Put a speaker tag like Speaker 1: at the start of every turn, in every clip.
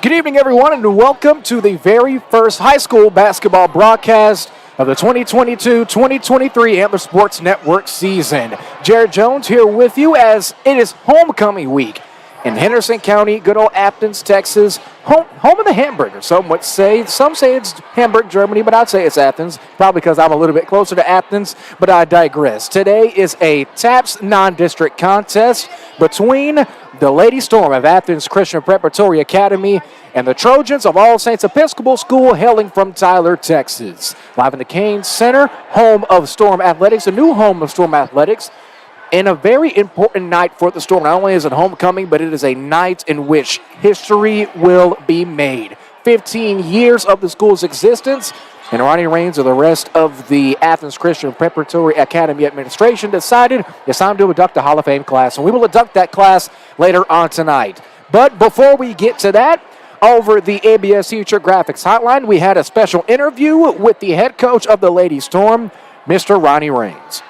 Speaker 1: Good evening, everyone, and welcome to the very first high school basketball broadcast of the 2022-2023 Antler Sports Network season. Jared Jones here with you as it is homecoming week in Henderson County, good old Athens, Texas, home of the hamburger. Some say it's Hamburg, Germany, but I'd say it's Athens, probably because I'm a little bit closer to Athens, but I digress. Today is a TAPS non-district contest between the Lady Storm of Athens Christian Preparatory Academy and the Trojans of All Saints Episcopal School hailing from Tyler, Texas. Live in the Cain Center, home of Storm Athletics, a new home of Storm Athletics, and a very important night for the Storm. Not only is it homecoming, but it is a night in which history will be made. 15 years of the school's existence, and Ronnie Raines and the rest of the Athens Christian Preparatory Academy administration decided it's time to induct the Hall of Fame class, and we will induct that class later on tonight. But before we get to that, over the ABS Future Graphics hotline, we had a special interview with the head coach of the Lady Storm, Mr. Ronnie Raines.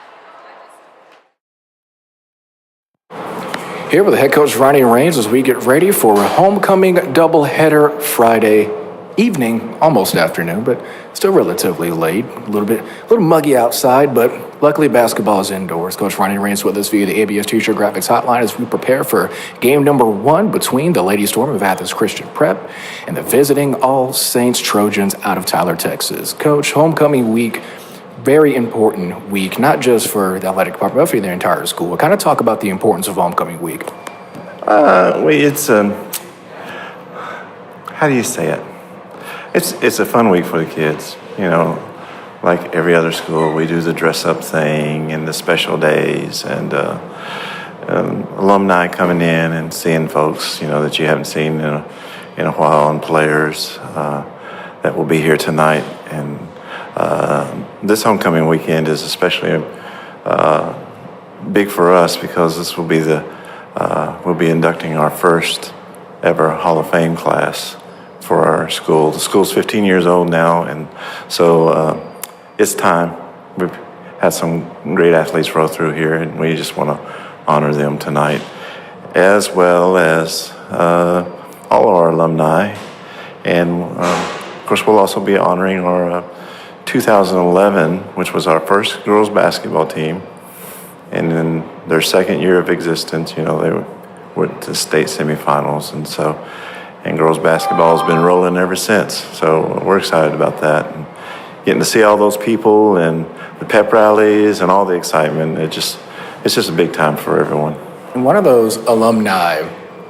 Speaker 1: Here with the head coach, Ronnie Raines, as we get ready for a homecoming doubleheader Friday evening, almost afternoon, but still relatively late. A little muggy outside, but luckily basketball is indoors. Coach Ronnie Raines with us via the ABS Teacher Graphics Hotline as we prepare for game number 1 between the Lady Storm of Athens Christian Prep and the visiting All Saints Trojans out of Tyler, Texas. Coach, homecoming week, very important week, not just for the athletic department, but for the entire school. Kind of talk about the importance of homecoming week.
Speaker 2: It's how do you say it? It's a fun week for the kids, like every other school. We do the dress-up thing and the special days and alumni coming in and seeing folks, that you haven't seen in a while, and players that will be here tonight. And this homecoming weekend is especially big for us because this will be we'll be inducting our first ever Hall of Fame class for our school. The school's 15 years old now, and so it's time. We've had some great athletes roll through here, and we just want to honor them tonight, as well as all our alumni. And, of course, we'll also be honoring our 2011, which was our first girls basketball team, and in their second year of existence, they went to state semifinals, and girls basketball has been rolling ever since. So we're excited about that. And getting to see all those people and the pep rallies and all the excitement, it's just a big time for everyone.
Speaker 1: And one of those alumni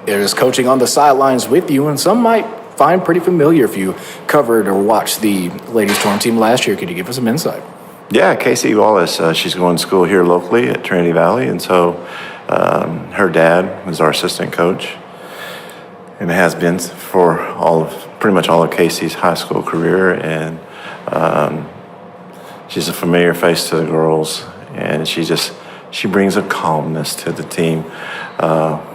Speaker 1: is coaching on the sidelines with you, and some might find pretty familiar if you covered or watched the Lady Storm team last year. Could you give us some insight?
Speaker 2: Yeah, Casey Wallace, she's going to school here locally at Trinity Valley, and so her dad was our assistant coach, and has been for pretty much all of Casey's high school career. And she's a familiar face to the girls, and she brings a calmness to the team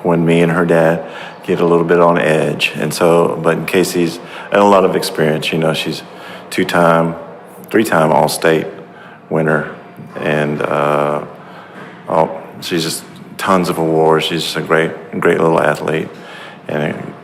Speaker 2: when me and her dad get a little bit on edge. And so, but Casey's had a lot of experience. She's 3-time All-State winner, and she's just tons of awards. She's just a great little athlete, and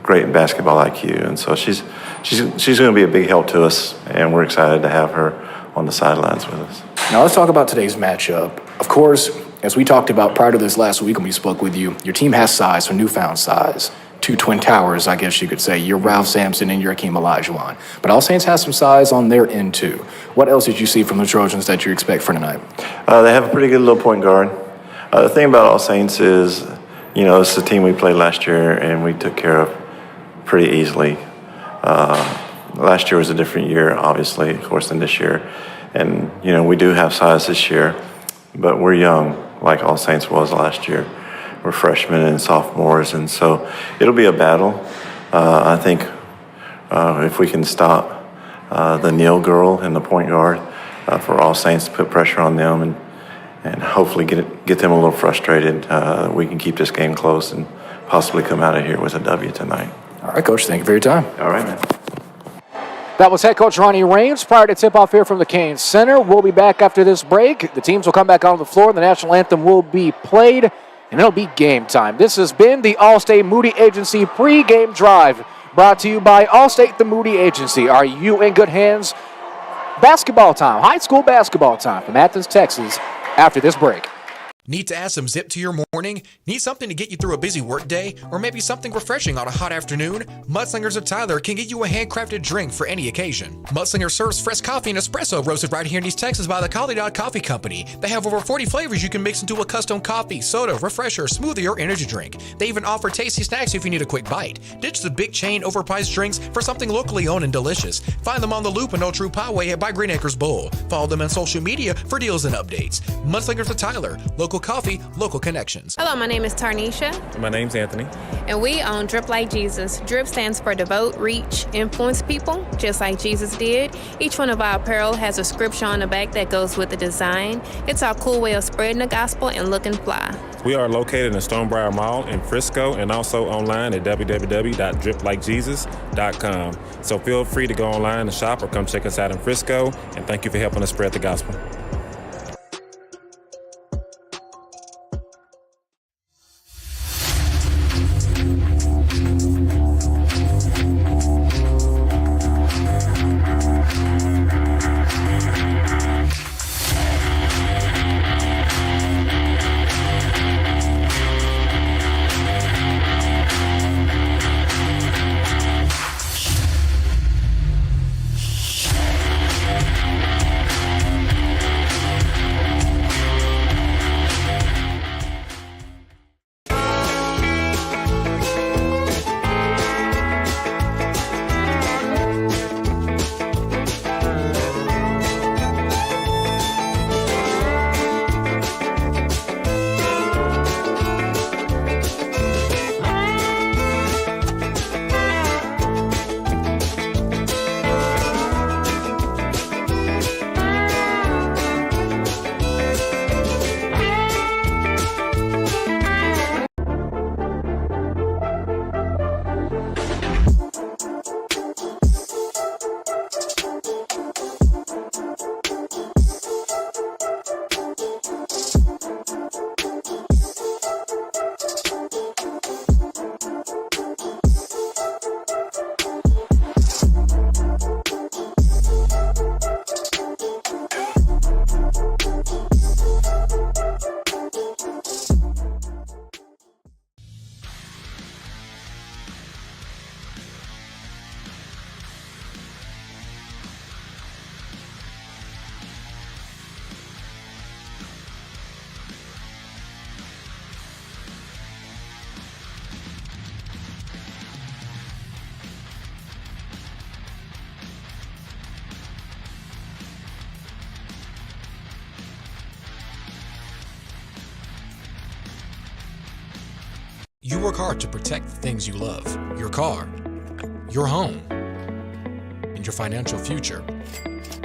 Speaker 2: great basketball IQ, and so she's going to be a big help to us, and we're excited to have her on the sidelines with us.
Speaker 1: Now let's talk about today's matchup. Of course, as we talked about prior to this last week when we spoke with you, your team has size, some newfound size. 2 twin towers, I guess you could say. You're Ralph Sampson and you're Akeem Olajuwon. But All Saints has some size on their end too. What else did you see from the Trojans that you expect for tonight?
Speaker 2: They have a pretty good little point guard. The thing about All Saints is, it's the team we played last year, and we took care of pretty easily. Last year was a different year, obviously, of course, than this year. And, we do have size this year, but we're young, like All Saints was last year. We're freshmen and sophomores, and so it'll be a battle. I think if we can stop the Neal girl and the point guard for All Saints, to put pressure on them and hopefully get them a little frustrated, we can keep this game close and possibly come out of here with a W tonight.
Speaker 1: All right, Coach. Thank you for your time.
Speaker 2: All right, man.
Speaker 1: That was head coach Ronnie Raines. Prior to tip-off here from the Cain Center, we'll be back after this break. The teams will come back on the floor. The national anthem will be played. and it'll be game time. This has been the Allstate Moody Agency pregame drive, brought to you by Allstate the Moody Agency. Are you in good hands? Basketball time, high school basketball time from Athens, Texas, after this break.
Speaker 3: Need to add some zip to your morning? Need something to get you through a busy workday? Or maybe something refreshing on a hot afternoon? Mudslingers of Tyler can get you a handcrafted drink for any occasion. Mudslinger serves fresh coffee and espresso roasted right here in East Texas by the Collie Dog Coffee Company. They have over 40 flavors you can mix into a custom coffee, soda, refresher, smoothie, or energy drink. They even offer tasty snacks if you need a quick bite. Ditch the big chain overpriced drinks for something locally owned and delicious. Find them on the Loop and Old True Poway by Green Acres Bowl. Follow them on social media for deals and updates. Mudslingers of Tyler, local coffee, local connections.
Speaker 4: Hello, my name is Tarnisha.
Speaker 5: My name's Anthony.
Speaker 4: And we own Drip Like Jesus. Drip stands for devote, reach, influence people, just like Jesus did. Each one of our apparel has a scripture on the back that goes with the design. It's our cool way of spreading the gospel and looking fly.
Speaker 5: We are located in the Stonebriar Mall in Frisco and also online at www.driplikejesus.com. So feel free to go online and shop or come check us out in Frisco, and thank you for helping us spread the gospel.
Speaker 3: You work hard to protect the things you love, your car, your home, and your financial future.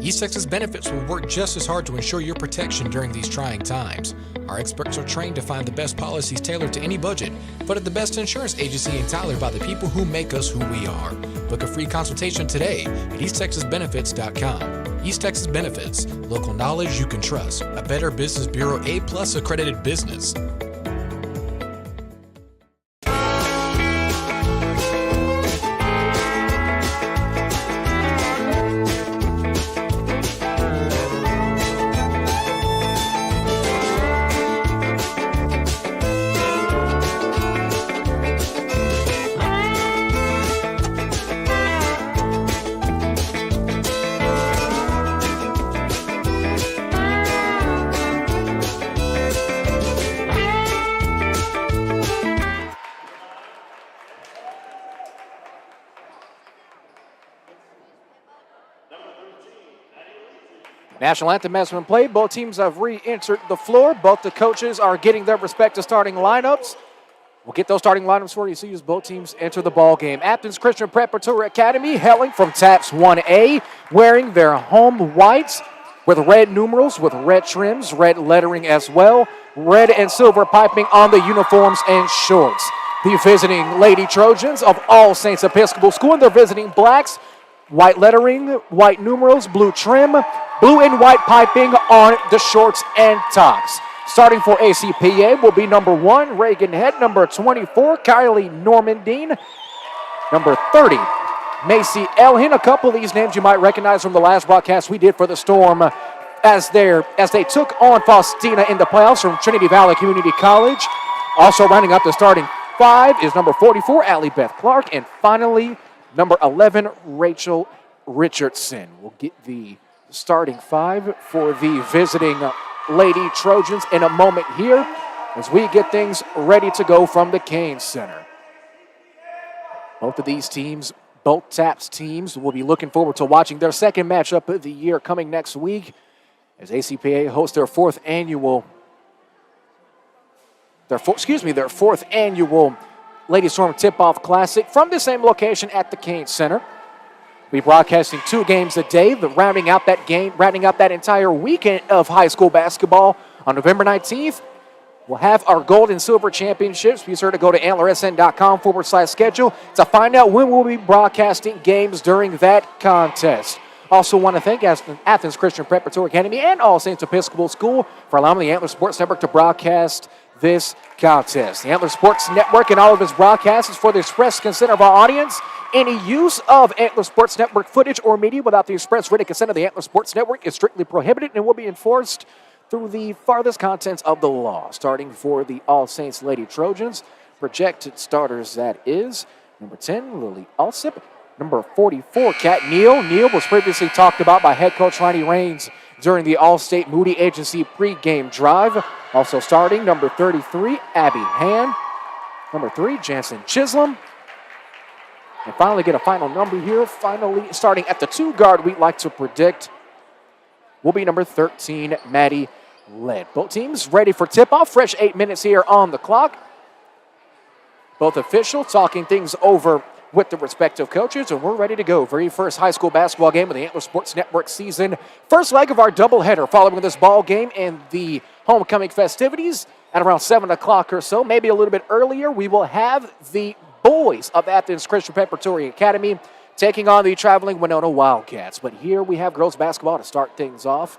Speaker 3: East Texas Benefits will work just as hard to ensure your protection during these trying times. Our experts are trained to find the best policies tailored to any budget, but at the best insurance agency in Tyler by the people who make us who we are. Book a free consultation today at easttexasbenefits.com. East Texas Benefits, local knowledge you can trust. A Better Business Bureau A+ accredited business.
Speaker 1: National anthem has been played. Both teams have re-entered the floor. Both the coaches are getting their respective starting lineups. We'll get those starting lineups for you as both teams enter the ball game. Athens Christian Preparatory Academy hailing from TAPS 1A, wearing their home whites with red numerals, with red trims, red lettering as well, red and silver piping on the uniforms and shorts. The visiting Lady Trojans of All Saints Episcopal School, and they're visiting blacks, white lettering, white numerals, blue trim, blue and white piping on the shorts and tops. Starting for ACPA will be number 1, Reagan Head. Number 24, Kylie Normandine. Number 30, Macy Elhin. A couple of these names you might recognize from the last broadcast we did for the Storm as they took on Faustina in the playoffs from Trinity Valley Community College. Also rounding up the starting 5 is number 44, Allie Beth Clark. And finally, number 11, Rachel Richardson. We'll get the starting 5 for the visiting Lady Trojans in a moment here as we get things ready to go from the Cain Center. Both of these teams, both TAPS teams, will be looking forward to watching their second matchup of the year coming next week as ACPA hosts their fourth annual Lady Storm Tip-Off Classic from the same location at the Cain Center. We'll be broadcasting 2 games a day, rounding out that entire weekend of high school basketball on November 19th. We'll have our gold and silver championships. Be sure to go to antlersn.com/schedule to find out when we'll be broadcasting games during that contest. Also want to thank Athens Christian Preparatory Academy and All Saints Episcopal School for allowing the Antler Sports Network to broadcast this contest. The Antler Sports Network and all of its broadcasts is for the express consent of our audience. Any use of Antler Sports Network footage or media without the express written consent of the Antler Sports Network is strictly prohibited and will be enforced through the farthest contents of the law. Starting for the All Saints Lady Trojans, projected starters, that is number 10, Lily Alsip. Number 44, Kat Neal. Neal was previously talked about by head coach Ronnie Raines during the All-State Moody Agency pregame drive. Also starting, number 33, Abby Hand. Number 3, Jansen Chisholm. And finally get a final number here. Finally, starting at the 2 guard we'd like to predict will be number 13, Maddie Led. Both teams ready for tip-off. Fresh 8 minutes here on the clock. Both officials talking things over with the respective coaches, and we're ready to go. Very first high school basketball game of the Antler Sports Network season. First leg of our doubleheader following this ball game and the homecoming festivities at around 7 o'clock or so, maybe a little bit earlier. We will have the boys of Athens Christian Preparatory Academy taking on the traveling Winona Wildcats. But here we have girls basketball to start things off.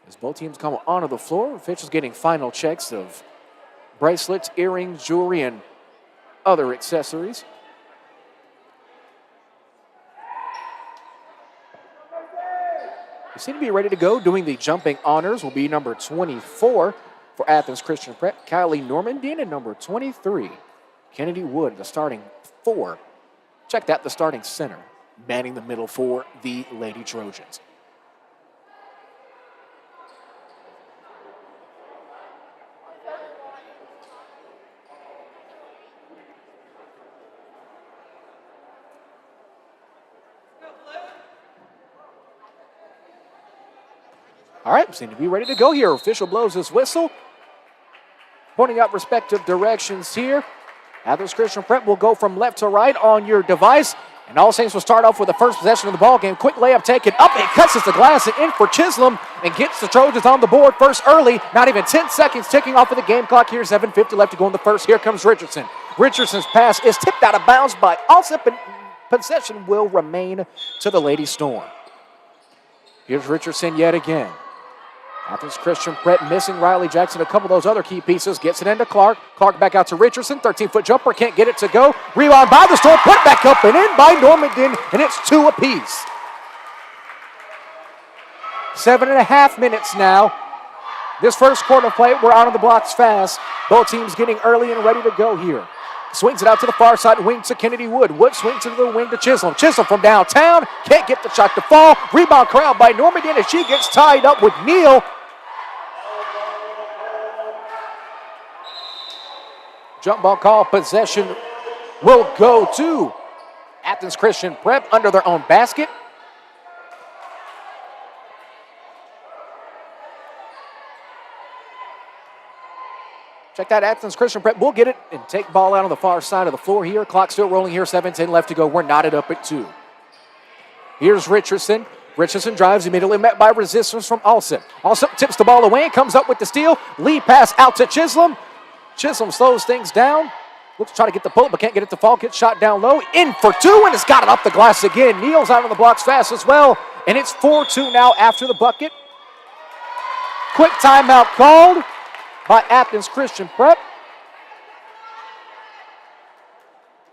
Speaker 1: As both teams come onto the floor, officials getting final checks of bracelets, earrings, jewelry, and other accessories. We seem to be ready to go. Doing the jumping honors will be number 24 for Athens Christian Prep, Kylie Normandine, and number 23, Kennedy Wood, the starting 4. Check that, the starting center, manning the middle for the Lady Trojans. All right, seem to be ready to go here. Official blows his whistle, pointing out respective directions here. Athens Christian Prep will go from left to right on your device, and All Saints will start off with the first possession of the ball game. Quick layup taken up, and cuts the glass and in for Chisholm, and gets the Trojans on the board first early. Not even 10 seconds ticking off of the game clock here. 7:50 left to go in the first. Here comes Richardson. Richardson's pass is tipped out of bounds by Alsip, and possession will remain to the Lady Storm. Here's Richardson yet again. Athens Christian Prep missing Riley Jackson, a couple of those other key pieces. Gets it into Clark. Clark back out to Richardson. 13-foot jumper, can't get it to go. Rebound by the Storm, put back up and in by Normandin, and it's 2 apiece. 7.5 minutes now. This first quarter of play, we're out of the blocks fast. Both teams getting early and ready to go here. Swings it out to the far side, wing to Kennedy Wood. Wood swings to the wing to Chisholm. Chisholm from downtown, can't get the shot to fall. Rebound corralled by Normandin as she gets tied up with Neal. Jump ball call, possession will go to Athens Christian Prep under their own basket. Check that, Athens Christian Prep will get it and take ball out on the far side of the floor here. Clock still rolling here, 7:10 left to go. We're knotted up at 2. Here's Richardson. Richardson drives, immediately met by resistance from Alsip. Alsip tips the ball away and comes up with the steal. Lead pass out to Chisholm. Chisholm slows things down. Looks to try to get the pull, but can't get it to fall. Gets shot down low. In for 2, and it's got it off the glass again. Neal's out on the blocks fast as well, and it's 4-2 now after the bucket. Quick timeout called by Athens Christian Prep.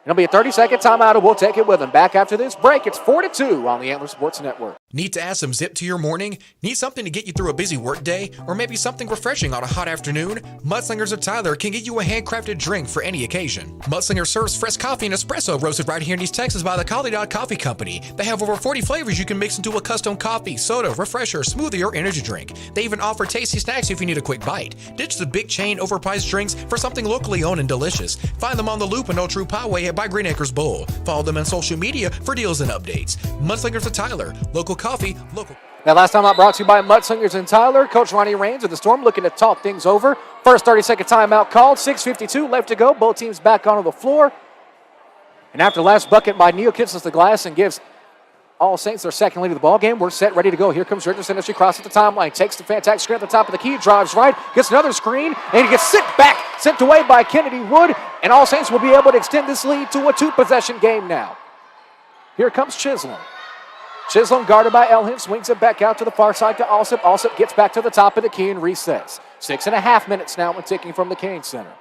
Speaker 1: It'll be a 30-second timeout, and we'll take it with them. Back after this break, it's 4-2 on the Antler Sports Network.
Speaker 3: Need to add some zip to your morning? Need something to get you through a busy workday? Or maybe something refreshing on a hot afternoon? Mudslingers of Tyler can get you a handcrafted drink for any occasion. Mudslinger serves fresh coffee and espresso roasted right here in East Texas by the Collie Dog Coffee Company. They have over 40 flavors you can mix into a custom coffee, soda, refresher, smoothie, or energy drink. They even offer tasty snacks if you need a quick bite. Ditch the big chain overpriced drinks for something locally owned and delicious. Find them on the Loop and Old True Poway by Green Acres Bowl. Follow them on social media for deals and updates. Mudslingers of Tyler, local coffee, local.
Speaker 1: That last time out brought to you by Mudslingers and Tyler. Coach Ronnie Raines of the Storm looking to talk things over. First 30-second timeout called. 6:52 left to go. Both teams back onto the floor. And after the last bucket by Neal kisses the glass and gives All Saints their second lead of the ball game. We're set, ready to go. Here comes Richardson as she crosses the timeline. Takes the fantastic screen at the top of the key. Drives right. Gets another screen. And he gets sent away by Kennedy Wood. And All Saints will be able to extend this lead to a two-possession game now. Here comes Chisholm. Chisholm guarded by Elhin. Swings it back out to the far side to Alsip. Alsip gets back to the top of the key and resets. 6.5 minutes now when ticking from the Cain Center.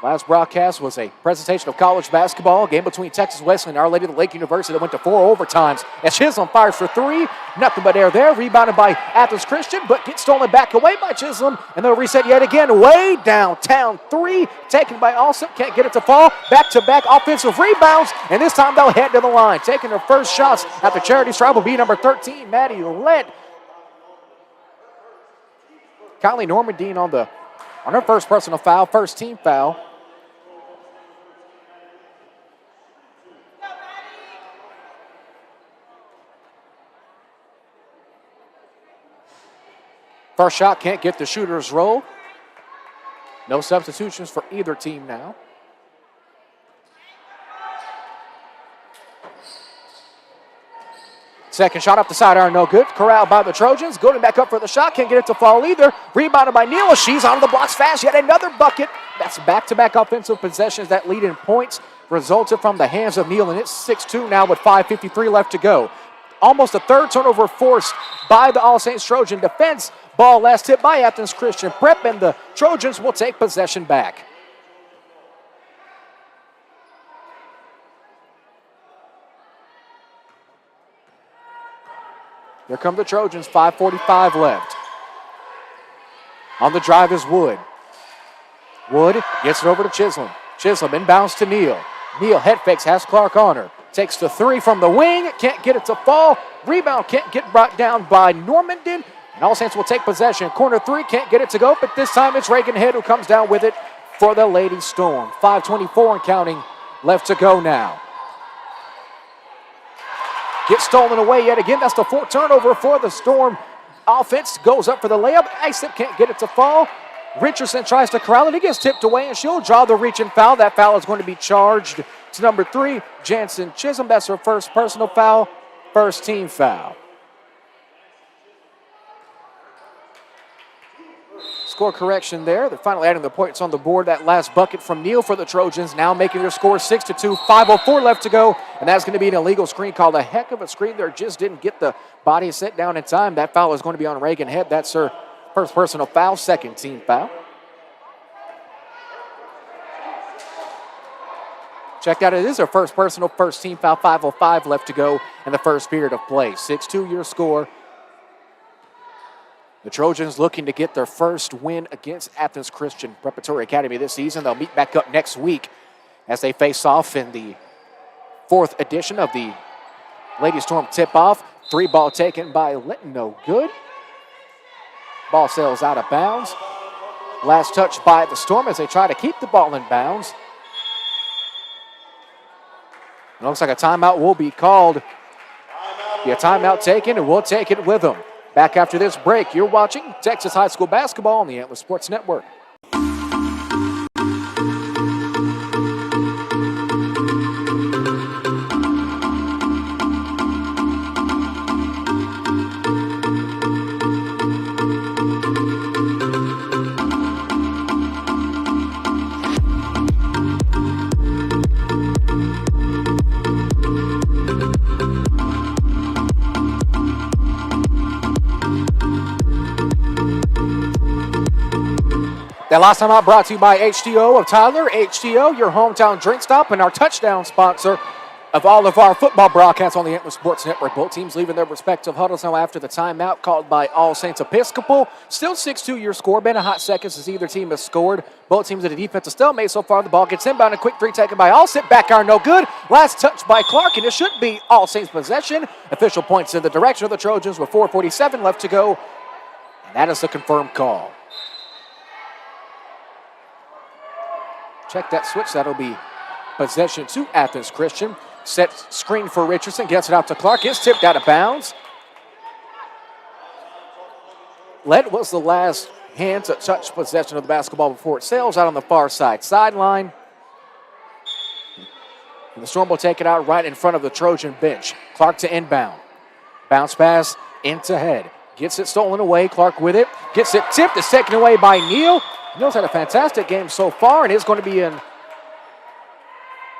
Speaker 1: Last broadcast was a presentation of college basketball, game between Texas Wesleyan and Our Lady of the Lake University that went to 4 overtimes. As Chisholm fires for 3, nothing but air there. Rebounded by Athens Christian, but gets stolen back away by Chisholm. And they'll reset yet again. Way downtown 3, taken by Alsip. Can't get it to fall. Back-to-back offensive rebounds, and this time they'll head to the line. Taking their first shots at the charity stripe will be number 13, Maddie Lett. Kylie Normandine on her first personal foul, first team foul. First shot can't get the shooter's roll. No substitutions for either team now. Second shot off the sidearm, no good. Corralled by the Trojans. Going back up for the shot. Can't get it to fall either. Rebounded by Neal. She's on the blocks fast. Yet another bucket. That's back-to-back offensive possessions that lead in points. Resulted from the hands of Neal. And it's 6-2 now with 5:53 left to go. Almost a third turnover forced by the All Saints Trojan defense. Ball last hit by Athens Christian Prep, and the Trojans will take possession back. Here come the Trojans, 5:45 left. On the drive is Wood. Wood gets it over to Chisholm. Chisholm inbounds to Neal. Neal head fakes, has Clark on her. Takes the 3 from the wing, can't get it to fall. Rebound can't get brought down by Normandin. And All Saints will take possession. Corner 3, can't get it to go, but this time it's Reagan Head who comes down with it for the Lady Storm. 5:24 and counting left to go now. Gets stolen away yet again. That's the 4th turnover for the Storm. Offense goes up for the layup. Isip can't get it to fall. Richardson tries to corral it. He gets tipped away, and she'll draw the reach and foul. That foul is going to be charged to number 3, Jansen Chisholm. That's her first personal foul, first team foul. Score correction there. They're finally adding the points on the board. That last bucket from Neal for the Trojans, now making their score 6-2. 5:04 left to go, and that's going to be an illegal screen called. A heck of a screen there. Just didn't get the body set down in time. That foul is going to be on Reagan Head. That's her first personal foul, second team foul. Check out, it is her first personal, first team foul. 5:05 left to go in the first period of play. 6-2 your score. The Trojans looking to get their first win against Athens Christian Preparatory Academy this season. They'll meet back up next week as they face off in the 4th edition of the Lady Storm tip-off. 3 ball taken by Linton, no good. Ball sails out of bounds. Last touch by the Storm as they try to keep the ball in bounds. It looks like a timeout will be called. Be a timeout taken, and we'll take it with them. Back after this break, you're watching Texas High School Basketball on the Antler Sports Network. That last time out brought to you by HTO of Tyler. HTO, your hometown drink stop and our touchdown sponsor of all of our football broadcasts on the Antler Sports Network. Both teams leaving their respective huddles now after the timeout called by All Saints Episcopal. Still 6-2 your score. Been a hot second since either team has scored. Both teams at a defensive stalemate so far. The ball gets inbound. A quick three taken by All Saints. Back iron no good. Last touch by Clark, and it should be All Saints possession. Official points in the direction of the Trojans with 4:47 left to go. And that is the confirmed call. Check that switch. That'll be possession to Athens Christian. Set screen for Richardson. Gets it out to Clark. It's tipped out of bounds. Lett was the last hand to touch possession of the basketball before it sails out on the far side sideline. And the Storm will take it out right in front of the Trojan bench. Clark to inbound. Bounce pass into head. Gets it stolen away. Clark with it. Gets it tipped. It's taken away by Neal. Neal's had a fantastic game so far, and it's going to be a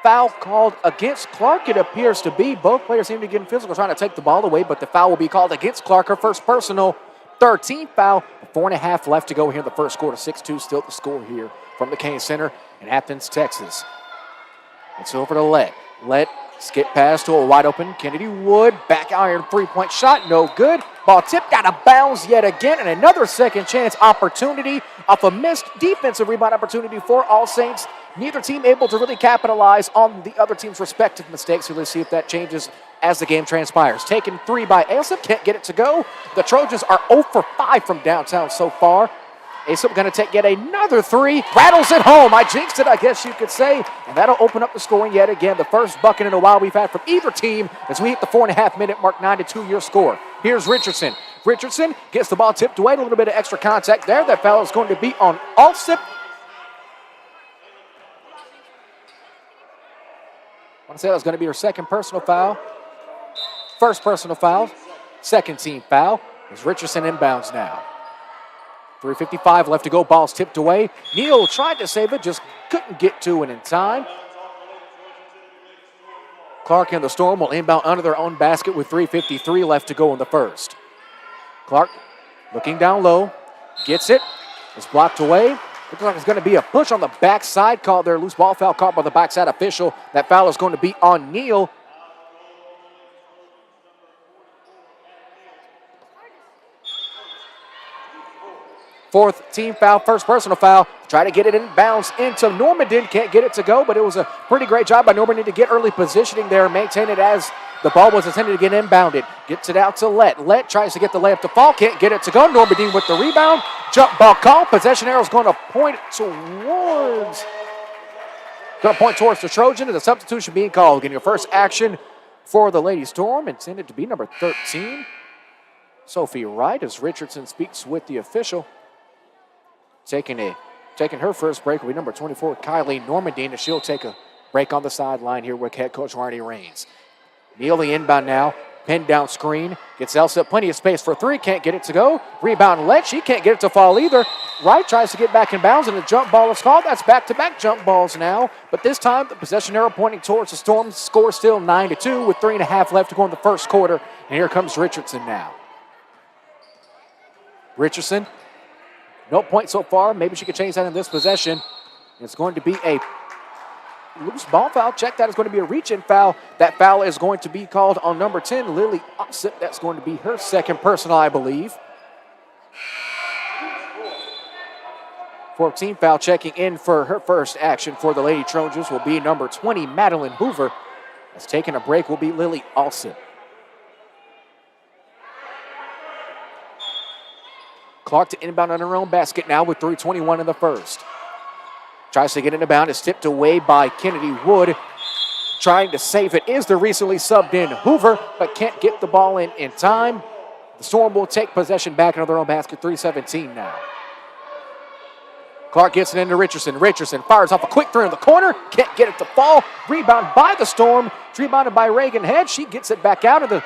Speaker 1: foul called against Clark, it appears to be. Both players seem to be getting physical, trying to take the ball away, but the foul will be called against Clark. Her first personal, 13th foul. 4.5 left to go here in the first quarter. 6-2 still the score here from the Kane Center in Athens, Texas. It's over to Lett. Lett skip pass to a wide open Kennedy Wood. Back iron three-point shot, no good. Ball tipped out of bounds yet again, and another second chance opportunity off a missed defensive rebound opportunity for All Saints. Neither team able to really capitalize on the other team's respective mistakes. So let's see if that changes as the game transpires. Taken three by Asip, can't get it to go. The Trojans are 0 for 5 from downtown so far. Asip going to take yet another three. Rattles it home. I jinxed it, I guess you could say. And that'll open up the scoring yet again. The first bucket in a while we've had from either team as we hit the 4.5 minute mark, 9-2 your score. Here's Richardson. Richardson gets the ball tipped away. A little bit of extra contact there. That foul is going to be on Alsip. I want to say that was going to be her second personal foul. First personal foul. Second team foul. As Richardson inbounds now. 3:55 left to go. Ball's tipped away. Neal tried to save it, just couldn't get to it in time. Clark and the Storm will inbound under their own basket with 3:53 left to go in the first. Clark looking down low. Gets it. It's blocked away. Looks like it's going to be a push on the backside called there. Loose ball foul caught by the backside official. That foul is going to be on Neal. Fourth team foul, first personal foul. Try to get it in bounds into Normandy. Can't get it to go, but it was a pretty great job by Normandy to get early positioning there, maintain it as the ball was intended to get inbounded. Gets it out to Lett. Lett tries to get the layup to fall. Can't get it to go. Normandy with the rebound. Jump ball call. Possession arrow is going to point towards the Trojan. And the substitution being called. Getting your first action for the Lady Storm. Intended to be number 13. Sophie Wright as Richardson speaks with the official. Taking her first break will be number 24, Kylie Normandy, and she'll take a break on the sideline here with head coach Ronnie Raines. Neal the inbound now, pinned down screen, gets Elsa plenty of space for three, can't get it to go. Rebound Lett, she can't get it to fall either. Wright tries to get back in bounds, and the jump ball is called. That's back-to-back jump balls now, but this time the possession arrow pointing towards the Storm. Score still 9-2 with 3.5 left to go in the first quarter, and here comes Richardson now. Richardson. No point so far. Maybe she could change that in this possession. It's going to be a loose ball foul. Check that. It's going to be a reach-in foul. That foul is going to be called on number 10, Lily Ossip. That's going to be her second personal, I believe. 14th foul checking in for her first action for the Lady Trojans will be number 20, Madeline Hoover. As taking a break will be Lily Ossip. Clark to inbound on her own basket now with 3:21 in the first. Tries to get in the bound. It's tipped away by Kennedy Wood. Trying to save it is the recently subbed in Hoover, but can't get the ball in time. The Storm will take possession back into their own basket, 3:17 now. Clark gets it into Richardson. Richardson fires off a quick three in the corner. Can't get it to fall. Rebound by the Storm. It's rebounded by Reagan Head. She gets it back out, and the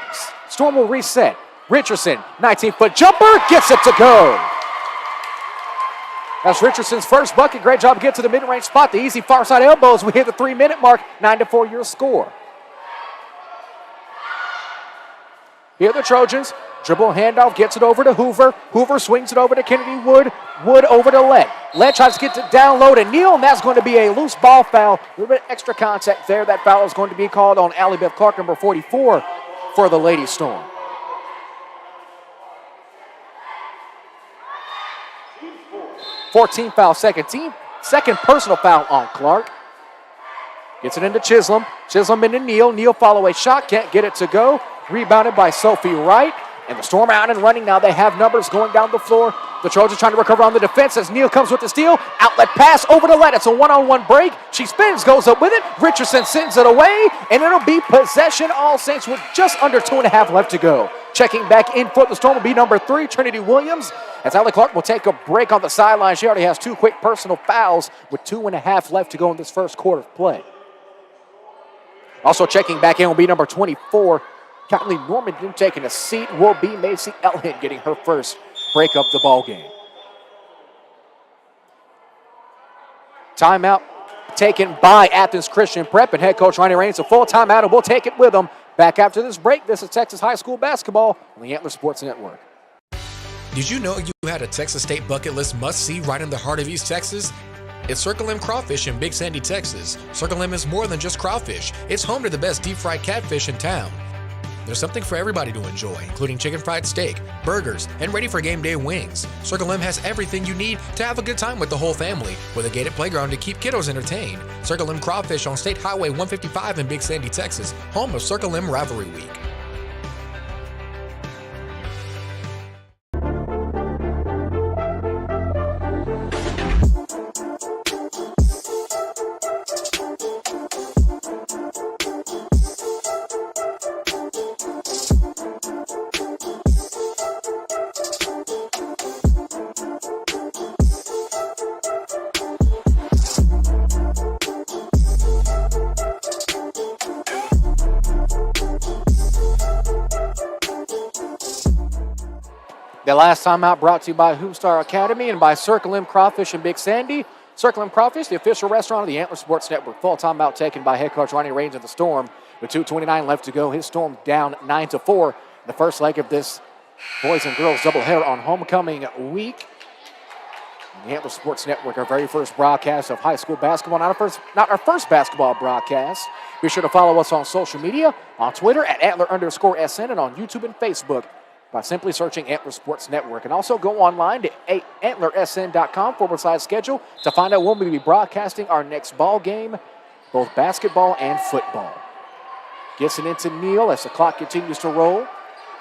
Speaker 1: Storm will reset. Richardson, 19-foot jumper, gets it to go. That's Richardson's first bucket. Great job to get to the mid-range spot. The easy far side elbows. We hit the 3-minute mark, 9-4 your score. Here are the Trojans Dribble handoff, gets it over to Hoover. Hoover swings it over to Kennedy Wood. Wood over to Lett. Lett tries to get it down low to Neal, and that's going to be a loose ball foul. A little bit extra contact there. That foul is going to be called on Allie Beth Clark, number 44, for the Lady Storm. Fourteen foul, second personal foul on Clark. Gets it into Chisholm. Chisholm into Neal. Neal follow a shot, can't get it to go. Rebounded by Sophie Wright. And the Storm out and running now. They have numbers going down the floor. The Trojans trying to recover on the defense as Neal comes with the steal. Outlet pass over to Lett. It's a one-on-one break. She spins, goes up with it. Richardson sends it away, and it'll be possession. All Saints with just under 2.5 left to go. Checking back in for the Storm will be number 3, Trinity Williams. As Allie Clark will take a break on the sideline. She already has 2 quick personal fouls with 2.5 left to go in this first quarter of play. Also checking back in will be number 24, Kylie Norman. Taking a seat will be Macy Elliott, getting her first break of the ball game. Timeout taken by Athens Christian Prep, and head coach Ronnie Raines a full timeout, and we'll take it with them. Back after this break, this is Texas High School basketball on the Antler Sports Network.
Speaker 3: Did you know you had a Texas State bucket list must-see right in the heart of East Texas? It's Circle M Crawfish in Big Sandy, Texas. Circle M is more than just crawfish. It's home to the best deep-fried catfish in town. There's something for everybody to enjoy, including chicken fried steak, burgers, and ready for game day wings. Circle M has everything you need to have a good time with the whole family, with a gated playground to keep kiddos entertained. Circle M Crawfish on State Highway 155 in Big Sandy, Texas, home of Circle M Rivalry Week.
Speaker 1: The last time out brought to you by Hoopstar Academy and by Circle M Crawfish in Big Sandy. Circle M Crawfish, the official restaurant of the Antler Sports Network. Full timeout taken by head coach Ronnie Raines of the Storm. With 2:29 left to go, his Storm down 9-4. The first leg of this boys and girls doubleheader on homecoming week. The Antler Sports Network, our very first broadcast of high school basketball. Not our first basketball broadcast. Be sure to follow us on social media, on Twitter at Antler_SN, and on YouTube and Facebook by simply searching Antler Sports Network. And also go online to antlersn.com/schedule to find out when we'll be broadcasting our next ball game, both basketball and football. Gets it into Neal as the clock continues to roll.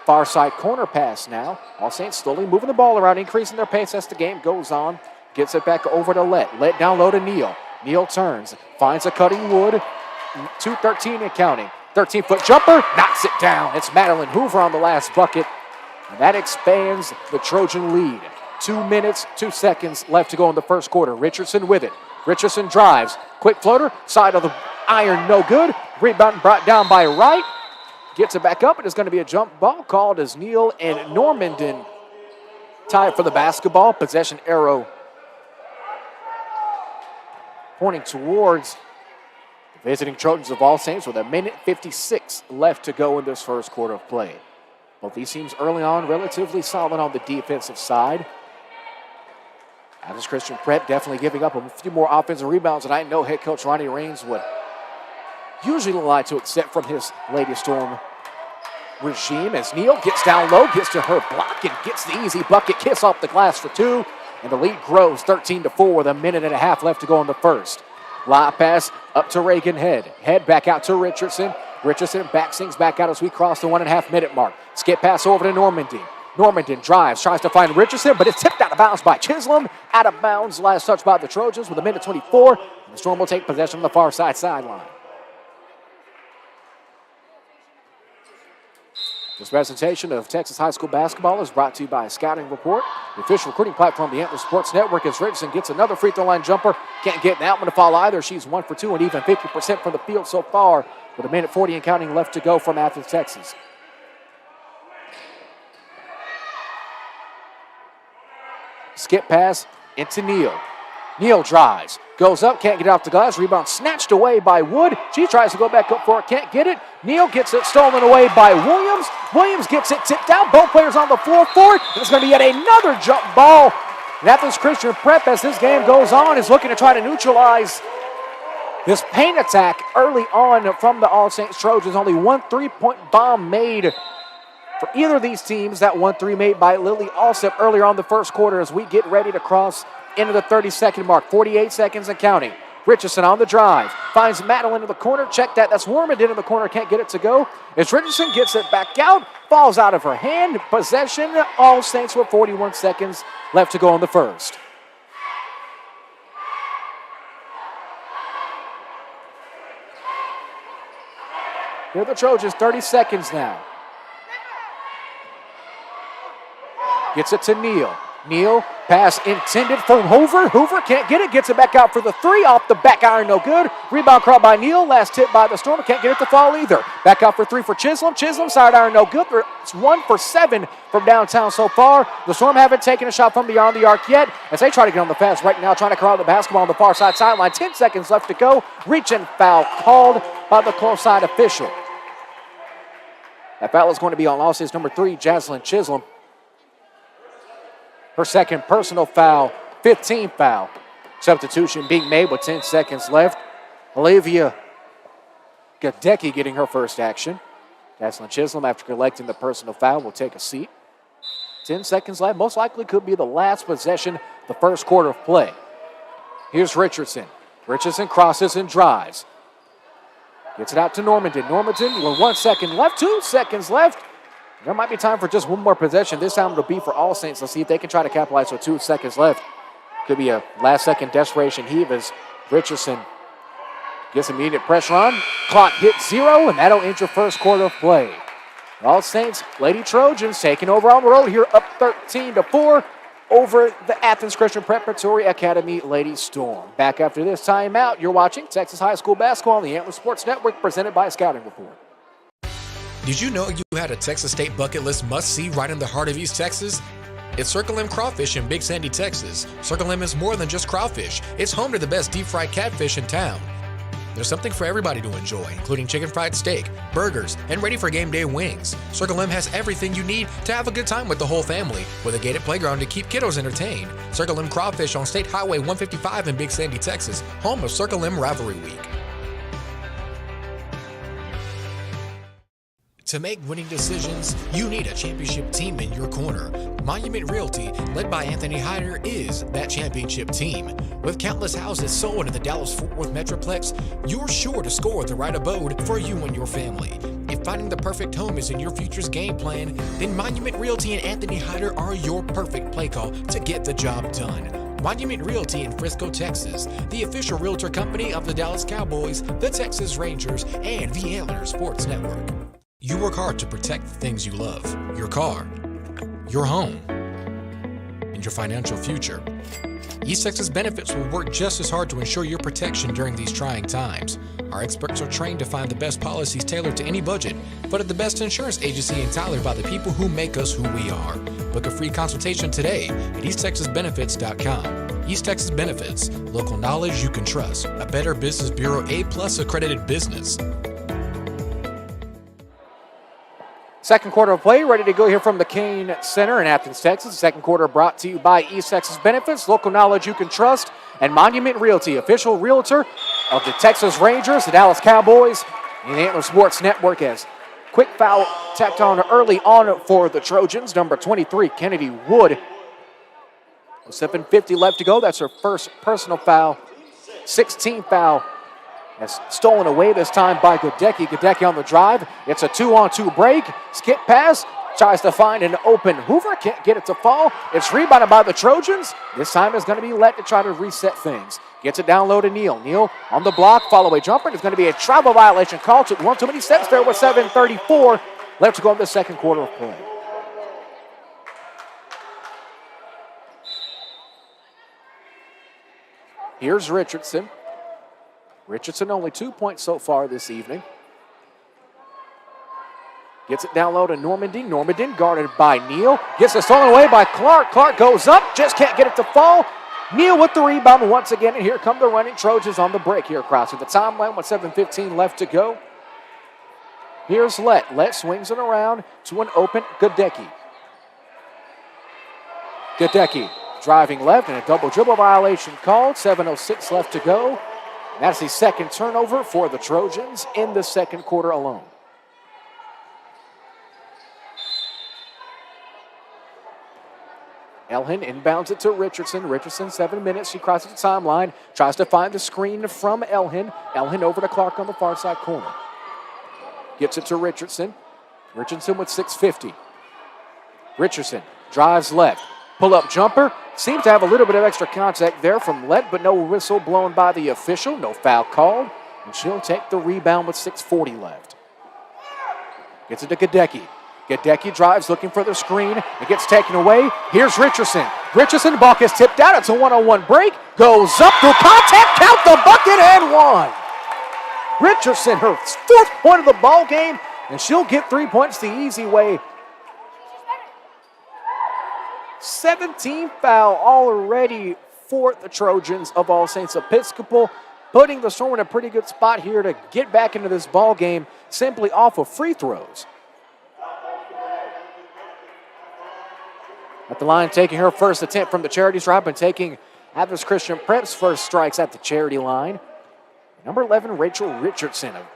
Speaker 1: Far side corner pass now. All Saints slowly moving the ball around, increasing their pace as the game goes on. Gets it back over to Lett. Lett down low to Neal. Neal turns, finds a cutting Wood. 2:13 and counting. 13-foot jumper, knocks it down. It's Madeline Hoover on the last bucket. And that expands the Trojan lead. 2 minutes, 2 seconds left to go in the first quarter. Richardson with it. Richardson drives. Quick floater. Side of the iron, no good. Rebound brought down by Wright. Gets it back up. It is going to be a jump ball called as Neal and Normandin tie for the basketball. Possession arrow pointing towards the visiting Trojans of All Saints with 1:56 left to go in this first quarter of play. Both these teams early on relatively solid on the defensive side. Athens Christian Prep definitely giving up a few more offensive rebounds than I know head coach Ronnie Raines would usually like to accept from his Lady Storm regime, as Neal gets down low, gets to her block, and gets the easy bucket kiss off the glass for 2. And the lead grows 13-4 with 1.5 minutes left to go in the first. Lob pass up to Reagan Head. Head back out to Richardson. Richardson back sings back out as we cross the 1.5 minute mark. Skip pass over to Normandin. Normandin drives, tries to find Richardson, but it's tipped out of bounds by Chisholm. Out of bounds, last touch by the Trojans with 1:24. And the Storm will take possession on the far side sideline. This presentation of Texas High School basketball is brought to you by Scouting Report, the official recruiting platform of the Antler Sports Network. As Richardson gets another free throw line jumper. Can't get that one to fall either. She's 1 for 2 and even 50% from the field so far, with 1:40 and counting left to go from Athens, Texas. Skip pass into Neal. Neal drives, goes up, can't get it off the glass. Rebound snatched away by Wood. She tries to go back up for it, can't get it. Neal gets it stolen away by Williams. Williams gets it tipped out. Both players on the floor for it. It's going to be yet another jump ball. And Athens Christian Prep, as this game goes on, is looking to try to neutralize this paint attack early on from the All Saints Trojans. Only one three-point bomb made for either of these teams. That 1-3 made by Lily Alsip earlier on the first quarter as we get ready to cross into the 30-second mark. 48 seconds and counting. Richardson on the drive. Finds Madeline in the corner. Check that. That's Wormenden in the corner. Can't get it to go. As Richardson gets it back out. Falls out of her hand. Possession. All Saints with 41 seconds left to go in the first. Here are the Trojans. 30 seconds now. Gets it to Neal. Neal, pass intended for Hoover. Hoover can't get it. Gets it back out for the three. Off the back iron, no good. Rebound caught by Neal. Last hit by the Storm. Can't get it to fall either. Back out for three for Chisholm. Chisholm, side iron, no good. It's 1 for 7 from downtown so far. The Storm haven't taken a shot from beyond the arc yet as they try to get on the fast right now, trying to corral the basketball on the far side sideline. 10 seconds left to go. Reach and foul called by the close side official. That foul is going to be on All Saints number 3, Jaslyn Chisholm. Her second personal foul, 15th foul. Substitution being made with 10 seconds left. Olivia Gadecki getting her first action. Jaslyn Chisholm, after collecting the personal foul, will take a seat. 10 seconds left. Most likely could be the last possession the first quarter of play. Here's Richardson. Richardson crosses and drives. Gets it out to Normandin. Normandin with 1 second left, 2 seconds left. There might be time for just one more possession. This time it'll be for All Saints. Let's see if they can try to capitalize with 2 seconds left. Could be a last-second desperation heave as Richardson gets immediate pressure on. Clock hits 0, and that'll end your first quarter of play. All Saints, Lady Trojans taking over on the road here, up 13-4 over the Athens Christian Preparatory Academy Lady Storm. Back after this timeout, you're watching Texas High School Basketball on the Antler Sports Network, presented by Scouting Report.
Speaker 3: Did you know you had a Texas State bucket list must-see right in the heart of East Texas? It's Circle M Crawfish in Big Sandy, Texas. Circle M is more than just crawfish. It's home to the best deep-fried catfish in town. There's something for everybody to enjoy, including chicken fried steak, burgers, and ready-for-game-day wings. Circle M has everything you need to have a good time with the whole family, with a gated playground to keep kiddos entertained. Circle M Crawfish on State Highway 155 in Big Sandy, Texas, home of Circle M Rivalry Week. To make winning decisions, you need a championship team in your corner. Monument Realty, led by Anthony Hyder, is that championship team. With countless houses sold in the Dallas-Fort Worth Metroplex, you're sure to score the right abode for you and your family. If finding the perfect home is in your future's game plan, then Monument Realty and Anthony Hyder are your perfect play call to get the job done. Monument Realty in Frisco, Texas, the official realtor company of the Dallas Cowboys, the Texas Rangers, and the Antler Sports Network. You work hard to protect the things you love, your car, your home, and your financial future. East Texas Benefits will work just as hard to ensure your protection during these trying times. Our experts are trained to find the best policies tailored to any budget, but at the best insurance agency in Tyler by the people who make us who we are. Book a free consultation today at easttexasbenefits.com. East Texas Benefits, local knowledge you can trust. A Better Business Bureau A+ accredited business.
Speaker 1: Second quarter of play, ready to go here from the Kane Center in Athens, Texas. Second quarter brought to you by East Texas Benefits, local knowledge you can trust, and Monument Realty, official realtor of the Texas Rangers, the Dallas Cowboys, and the Antler Sports Network. As quick foul tacked on early on for the Trojans, number 23, Kennedy Wood. 7:50 left to go. That's her first personal foul, 16th foul. That's stolen away this time by Gadecki. Gadecki on the drive. It's a 2-on-2 break. Skip pass. Tries to find an open Hoover. Can't get it to fall. It's rebounded by the Trojans. This time is going to be let to try to reset things. Gets it down low to Neal. Neal on the block. Follow-away jumper. There's going to be a travel violation call. Took one too many steps there with 7:34 left to go in the second quarter of play. Here's Richardson. Richardson only 2 points so far this evening. Gets it down low to Normandin. Normandin guarded by Neal. Gets it stolen away by Clark. Clark goes up, just can't get it to fall. Neal with the rebound once again, and here come the running Trojans on the break here crossing the timeline with 7:15 left to go. Here's Lett. Lett swings it around to an open Gadecki. Gadecki driving left and a double dribble violation called. 7:06 left to go. And that's the second turnover for the Trojans in the second quarter alone. Elhin inbounds it to Richardson. Richardson, 7 minutes. She crosses the timeline. Tries to find the screen from Elhin. Elhin over to Clark on the far side corner. Gets it to Richardson. Richardson with 6:50. Richardson drives left. Pull-up jumper. Seems to have a little bit of extra contact there from Lett, but no whistle blown by the official. No foul called. And she'll take the rebound with 6:40 left. Gets it to Gadecki. Gadecki drives, looking for the screen. It gets taken away. Here's Richardson. Richardson, ball gets tipped out. It's a one-on-one break. Goes up through contact. Count the bucket and one. Richardson, her fourth point of the ball game, and she'll get 3 points the easy way. 17 foul already for the Trojans of All Saints Episcopal, putting the Storm in a pretty good spot here to get back into this ball game simply off of free throws. At the line, taking her first attempt from the charity stripe and taking Athens Christian Prep's first strikes at the charity line. Number 11, Rachel Richardson, a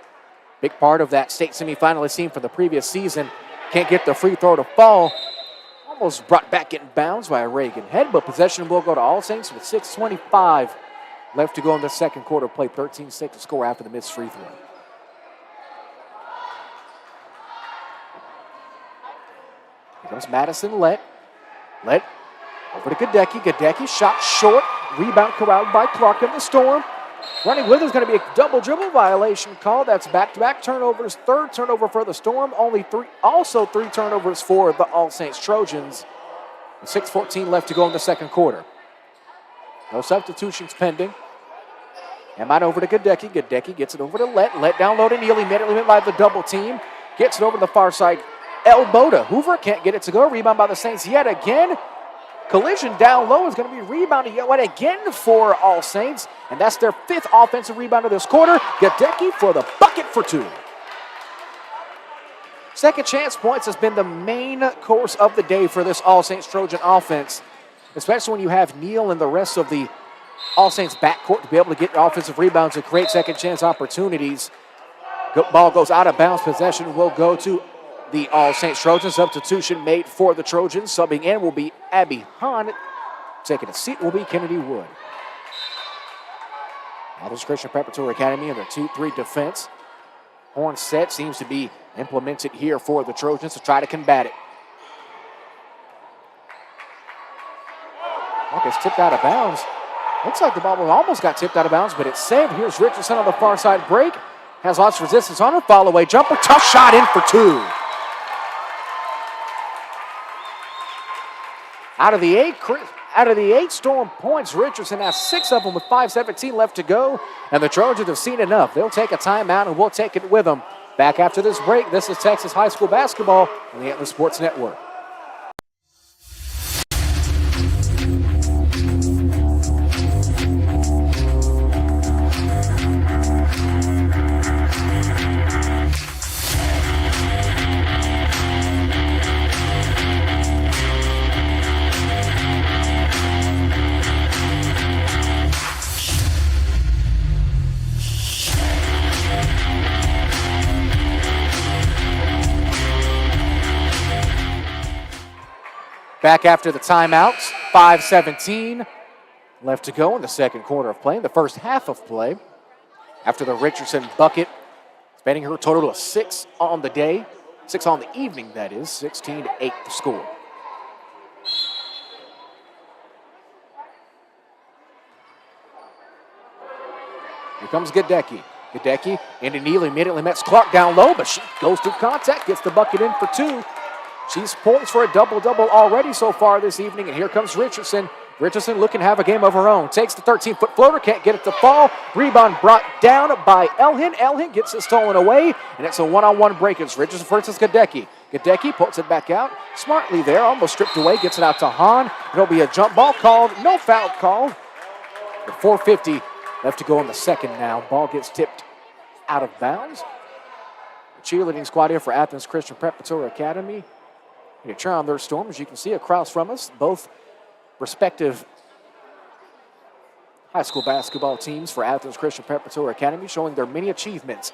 Speaker 1: big part of that state semifinalist team from the previous season. Can't get the free throw to fall. Almost brought back in bounds by Reagan Head, but possession will go to All Saints with 6:25 left to go in the second quarter. Play 13-6 to score after the missed free throw. Here comes Madison Lett. Lett over to Gadecki. Gadecki shot short. Rebound corralled by Clark in the Storm. Running with is going to be a double dribble violation call. That's back-to-back turnovers. Third turnover for the Storm. Also three turnovers for the All Saints Trojans. 6:14 left to go in the second quarter. No substitutions pending. And out over to Gadecki. Gadecki gets it over to Lett. Lett down low to Neal. Immediately met by the double team. Gets it over to the far side. Elbow to Hoover. Can't get it to go. Rebound by the Saints yet again. Collision down low is going to be rebounded yet again for All Saints. And that's their fifth offensive rebound of this quarter. Gadecki for the bucket for two. Second chance points has been the main course of the day for this All Saints Trojan offense, especially when you have Neal and the rest of the All Saints backcourt to be able to get offensive rebounds and create second chance opportunities. Ball goes out of bounds. Possession will go to the All Saints Trojans. Substitution made for the Trojans. Subbing in will be Abby Hahn. Taking a seat will be Kennedy Wood. Athens Christian Preparatory Academy in their 2-3 defense. Horn set seems to be implemented here for the Trojans to try to combat it. Ball gets tipped out of bounds. Looks like the ball almost got tipped out of bounds, but it's saved. Here's Richardson on the far side break. Has lots of resistance on her. Follow away jumper. Tough shot in for two. Out of the eight Storm points, Richardson has 6 of them with 5:17 left to go. And the Trojans have seen enough. They'll take a timeout, and we'll take it with them. Back after this break, this is Texas High School Basketball on the Athens Sports Network. Back after the timeouts, 5:17 left to go in the second quarter of play, in the first half of play. After the Richardson bucket, spanning her total of 6 on the day, 6 on the evening, that is, 16-8 the score. Here comes Gadecki. Gadecki into Neal, immediately meets Clark down low, but she goes through contact, gets the bucket in for 2. She's poised for a double-double already so far this evening, and here comes Richardson. Richardson looking to have a game of her own. Takes the 13-foot floater, can't get it to fall. Rebound brought down by Elhin. Elhin gets it stolen away, and it's a one-on-one break. It's Richardson versus Gadecki. Gadecki puts it back out. Smartly there, almost stripped away, gets it out to Hahn. It'll be a jump ball called. No foul called. With 4:50 left to go in the second now. Ball gets tipped out of bounds. The cheerleading squad here for Athens Christian Preparatory Academy. They try on their Storm, as you can see across from us, both respective high school basketball teams for Athens Christian Preparatory Academy showing their many achievements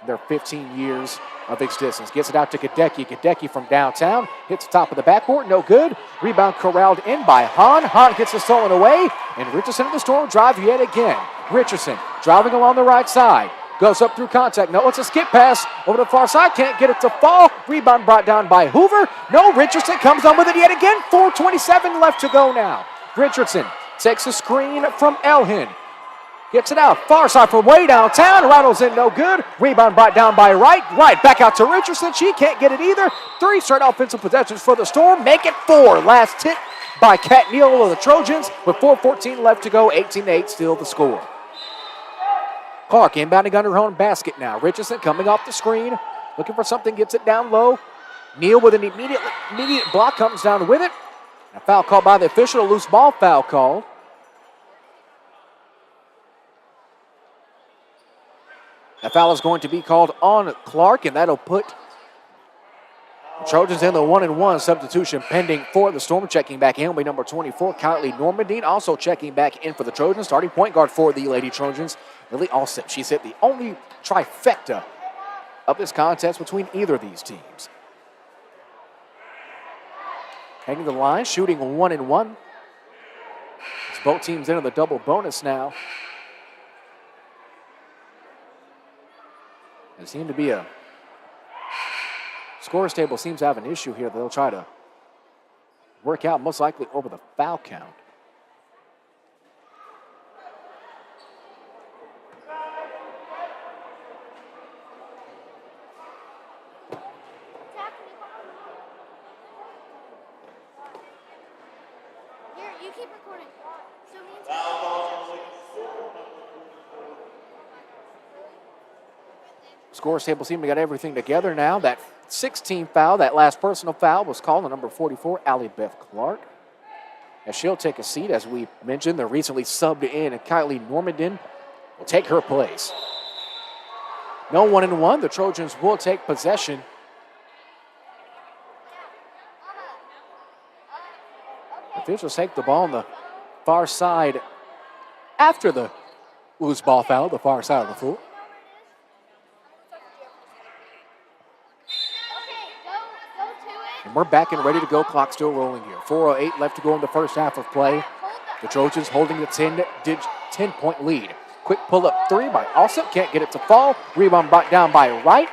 Speaker 1: in their 15 years of existence. Gets it out to Gadecki. Gadecki from downtown. Hits the top of the backboard. No good. Rebound corralled in by Hahn. Hahn gets it stolen away. And Richardson of the Storm drive yet again. Richardson driving along the right side. Goes up through contact. No, it's a skip pass over the far side. Can't get it to fall. Rebound brought down by Hoover. No, Richardson comes on with it yet again. 4:27 left to go now. Richardson takes a screen from Elhin. Gets it out. Far side from way downtown. Rattles in, no good. Rebound brought down by Wright. Wright back out to Richardson. She can't get it either. 3 straight offensive possessions for the Storm. Make it 4. Last hit by Kat Neal of the Trojans with 4:14 left to go. 18-8 still the score. Clark inbounding under her own basket now. Richardson coming off the screen. Looking for something. Gets it down low. Neal with an immediate block comes down with it. A foul called by the official. A loose ball foul called. A foul is going to be called on Clark, and that'll put the Trojans in the 1-1 substitution pending for the Storm. Checking back in will be number 24, Kylie Normandine. Also checking back in for the Trojans. Starting point guard for the Lady Trojans, Lily Alsip. She's hit the only trifecta of this contest between either of these teams. Heading to the line, shooting 1-1. As both teams into the double bonus now. There seemed to be a scores table seems to have an issue here that they'll try to work out, most likely over the foul count.
Speaker 6: Here, you keep recording. So me and
Speaker 1: Scores table seem to got everything together now. That 16th foul, that last personal foul, was called on number 44, Allie Beth Clark. As she'll take a seat, as we mentioned, the recently subbed in, and Kylie Normandin will take her place. No 1-1. The Trojans will take possession. Officials take the ball on the far side after the loose ball foul, the far side of the floor. And we're back and ready to go. Clock still rolling here. 4:08 left to go in the first half of play. The Trojans holding the 10-point lead. Quick pull-up 3 by Alsop. Can't get it to fall. Rebound brought down by Wright.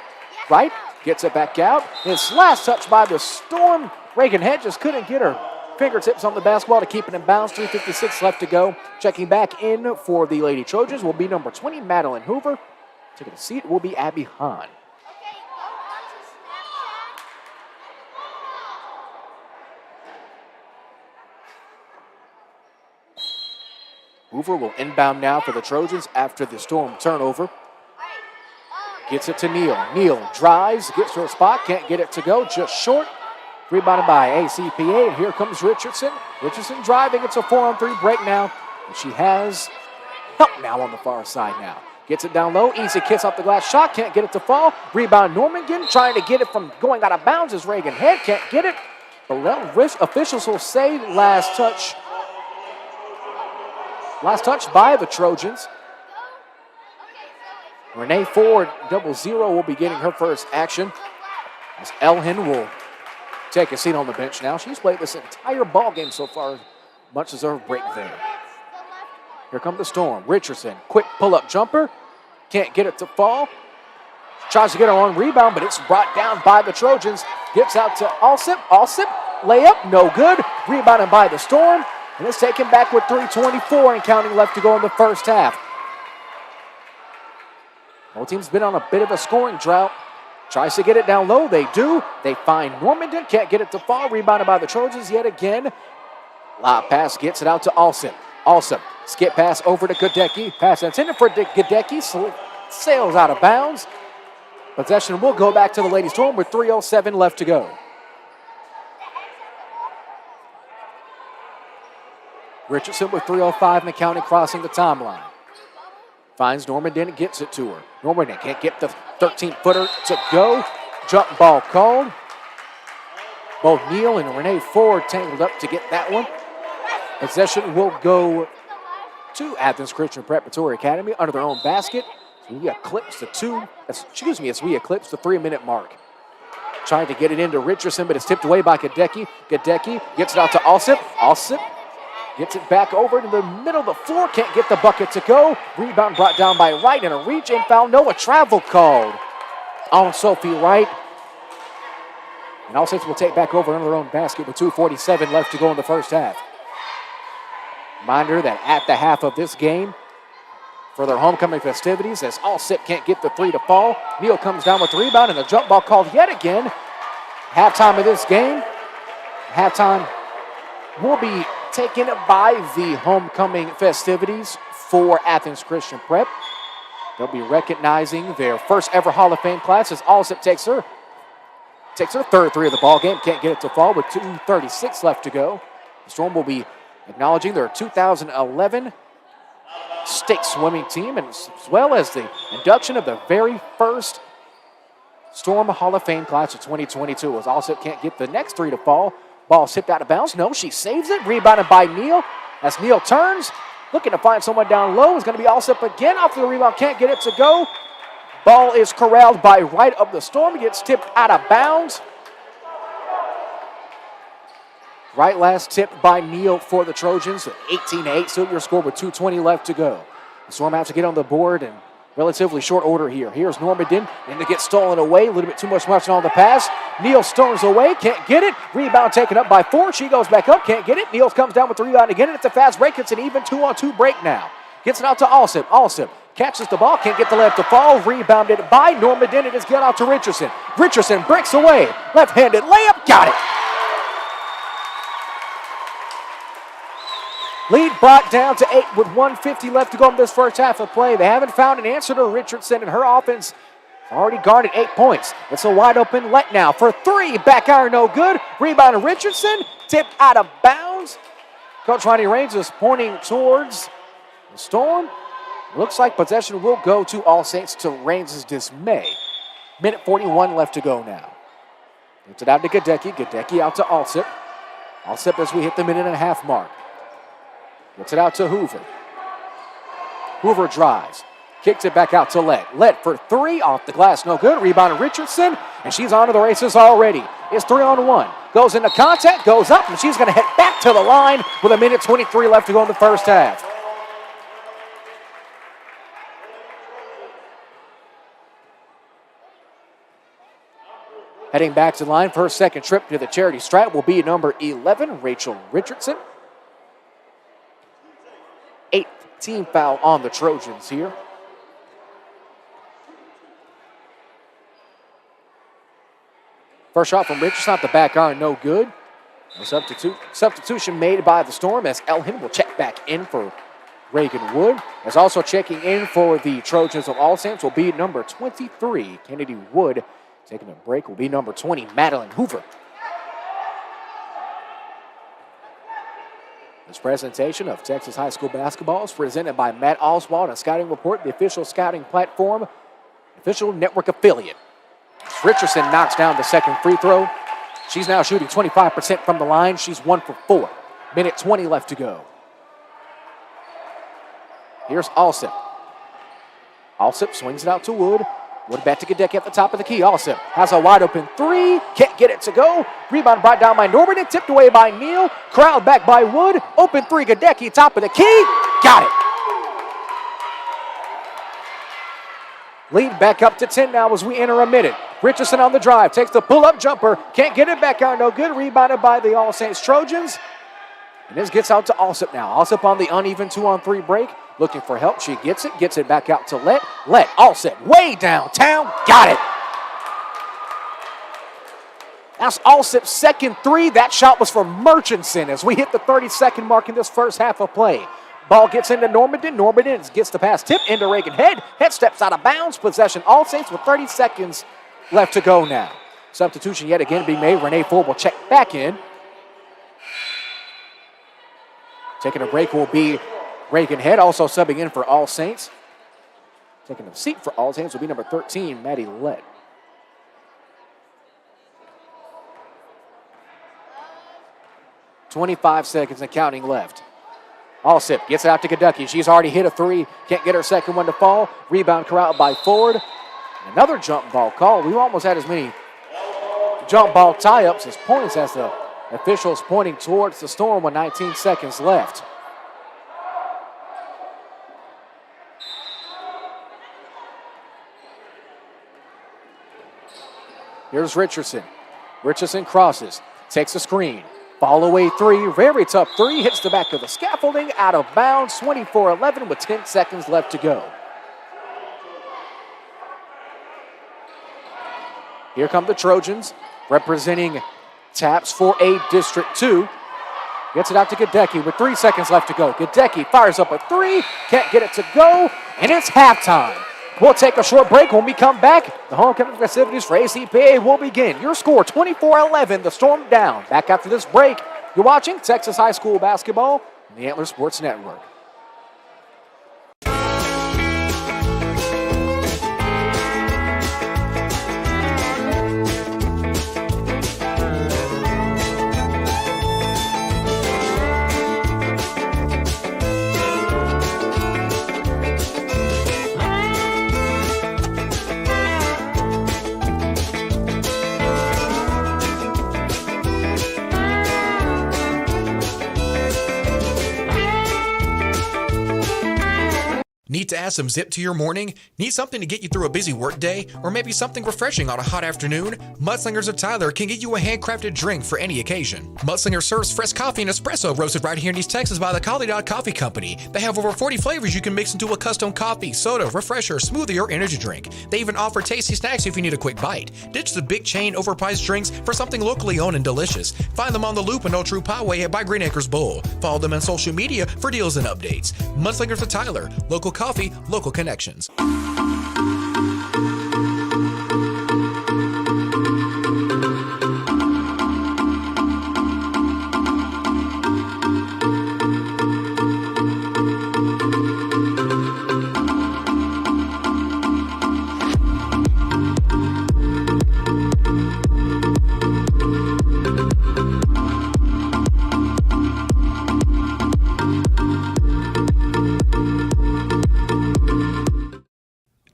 Speaker 1: Wright gets it back out. It's last touch by the Storm. Reagan Head just couldn't get her fingertips on the basketball to keep it in bounds. 3:56 left to go. Checking back in for the Lady Trojans will be number 20, Madeline Hoover. Taking a seat will be Abby Hahn. Hoover will inbound now for the Trojans after the Storm turnover. Gets it to Neal. Neal drives, gets to a spot, can't get it to go, just short. Rebounded by ACPA, and here comes Richardson. Richardson driving, it's a 4-on-3 break now. And she has help now on the far side now. Gets it down low, easy kiss off the glass shot, can't get it to fall. Rebound Normangan, trying to get it from going out of bounds as Reagan Head, can't get it. But officials will say last touch. Last touch by the Trojans. Renee Ford, 0-0, will be getting her first action. As Elhin will take a seat on the bench now. She's played this entire ball game so far. Much deserved break there. Here come the Storm. Richardson, quick pull-up jumper. Can't get it to fall. Tries to get her on rebound, but it's brought down by the Trojans. Gets out to Alsip. Alsip, layup, no good. Rebounded by the Storm. And it's taken back with 3:24 and counting left to go in the first half. Both teams been on a bit of a scoring drought. Tries to get it down low. They do. They find Normandin. Can't get it to fall. Rebounded by the Trojans yet again. Lob pass gets it out to Alsip. Alsip. Skip pass over to Gadecki. Pass intended for Gadecki. Sails out of bounds. Possession will go back to the Lady Storm with 3:07 left to go. Richardson with 3:05 in the counting, crossing the timeline. Finds Norman Dent, gets it to her. Norman Dent can't get the 13-footer to go. Jump ball called. Both Neal and Renee Ford tangled up to get that one. Possession will go to Athens Christian Preparatory Academy under their own basket. As we eclipse the 3-minute mark. Trying to get it into Richardson, but it's tipped away by Gadecki. Gadecki gets it out to Alsip. Alsip gets it back over to the middle of the floor. Can't get the bucket to go. Rebound brought down by Wright, and a reach-in foul. No, a travel called on Sophie Wright. And Alsip will take back over under their own basket with 2:47 left to go in the first half. Reminder that at the half of this game, for their homecoming festivities, as Alsip can't get the three to fall, Neal comes down with the rebound and a jump ball called yet again. Halftime of this game. Halftime will be taken by the homecoming festivities for Athens Christian Prep. They'll be recognizing their first ever Hall of Fame class as Alsip takes her third three of the ball game. Can't get it to fall with 2:36 left to go. The Storm will be acknowledging their 2011 state swimming team, and as well as the induction of the very first Storm Hall of Fame class of 2022. As Alsip can't get the next three to fall. Ball tipped out of bounds. No, she saves it. Rebounded by Neal. As Neal turns, looking to find someone down low. Is going to be Alsip again off the rebound. Can't get it to go. Ball is corralled by Wright of the Storm. Gets tipped out of bounds. Right last tipped by Neal for the Trojans. 18-8, still your score with 2:20 left to go. The Storm have to get on the board in relatively short order here. Here's Normanton, and to get stolen away. A little bit too much motion on the pass. Neal storms away, can't get it. Rebound taken up by Ford. She goes back up, can't get it. Neal comes down with the rebound again, and it's a fast break. It's an even 2-on-2 break now. Gets it out to Alsip. Alsip catches the ball, can't get the left to fall. Rebounded by Normanton. It is get out to Richardson. Richardson breaks away. Left-handed layup, got it. Lead brought down to 8 with 1:50 left to go in this first half of play. They haven't found an answer to Richardson, and her offense already garnered 8 points. It's a wide open let now for three. Back iron, no good. Rebound to Richardson. Tipped out of bounds. Coach Ronnie Raines is pointing towards the Storm. Looks like possession will go to All Saints to Raines' dismay. Minute 41 left to go now. Gets it out to Gadecki. Gadecki out to Alsip. Alsip as we hit the minute and a half mark. Gets it out to Hoover. Hoover drives. Kicks it back out to Lett. Lett for three. Off the glass. No good. Rebound to Richardson. And she's on to the races already. It's 3-on-1. Goes into contact. Goes up. And she's going to head back to the line with a minute 23 left to go in the first half. Heading back to the line for her second trip to the charity stripe will be number 11, Rachel Richardson. 8th team foul on the Trojans here. First shot from Richardson, the back iron, no good. A substitution made by the Storm as Elhin will check back in for Reagan Wood. As also checking in for the Trojans of All Saints will be number 23, Kennedy Wood. Taking a break will be number 20, Madeline Hoover. This presentation of Texas High School basketball is presented by Matt Oswald and Scouting Report, the official scouting platform, official network affiliate. Richardson knocks down the second free throw. She's now shooting 25% from the line. She's 1 for 4. Minute 20 left to go. Here's Alsip. Alsip swings it out to Wood. Wood back to Gadecki at the top of the key. Alsip has a wide open three. Can't get it to go. Rebound brought down by Norman and tipped away by Neal. Corralled back by Wood. Open three. Gadecki top of the key. Got it. Lead back up to 10 now as we enter a minute. Richardson on the drive. Takes the pull-up jumper. Can't get it back out. No good. Rebounded by the All Saints Trojans. And this gets out to Alsip now. Alsip on the uneven 2-on-3 break. Looking for help. She gets it. Gets it back out to Lett. Lett. Alsip way downtown. Got it. That's Alsip's second three. That shot was from Murchison as we hit the 30-second mark in this first half of play. Ball gets into Normanton. Normanton gets the pass tip into Reagan Head. Head steps out of bounds. Possession All Saints with 30 seconds left to go now. Substitution yet again being made. Renee Ford will check back in. Taking a break will be Reagan Head, also subbing in for All Saints. Taking a seat for All Saints will be number 13, Maddie Lett. .25 seconds and counting left. Allsip gets it out to Gaducky. She's already hit a three. Can't get her second one to fall. Rebound corralled by Ford. Another jump ball call. We almost had as many jump ball tie-ups as points as the officials pointing towards the Storm with 19 seconds left. Here's Richardson. Richardson crosses, takes a screen. Fall away three, very tough three, hits the back of the scaffolding, out of bounds, 24-11 with 10 seconds left to go. Here come the Trojans, representing Taps 4A District 2. Gets it out to Gadecki with 3 seconds left to go. Gadecki fires up a three, can't get it to go, and it's halftime. We'll take a short break. When we come back, the homecoming festivities for ACPA will begin. Your score, 24-11, the Storm down. Back after this break, you're watching Texas High School basketball on the Antler Sports Network.
Speaker 3: Need to add some zip to your morning? Need something to get you through a busy workday? Or maybe something refreshing on a hot afternoon? Mudslingers of Tyler can get you a handcrafted drink for any occasion. Mudslinger serves fresh coffee and espresso roasted right here in East Texas by the Collie Dog Coffee Company. They have over 40 flavors you can mix into a custom coffee, soda, refresher, smoothie, or energy drink. They even offer tasty snacks if you need a quick bite. Ditch the big chain overpriced drinks for something locally owned and delicious. Find them on the Loop and Old True Poway by Green Acres Bowl. Follow them on social media for deals and updates. Mudslingers of Tyler, local coffee, local connections.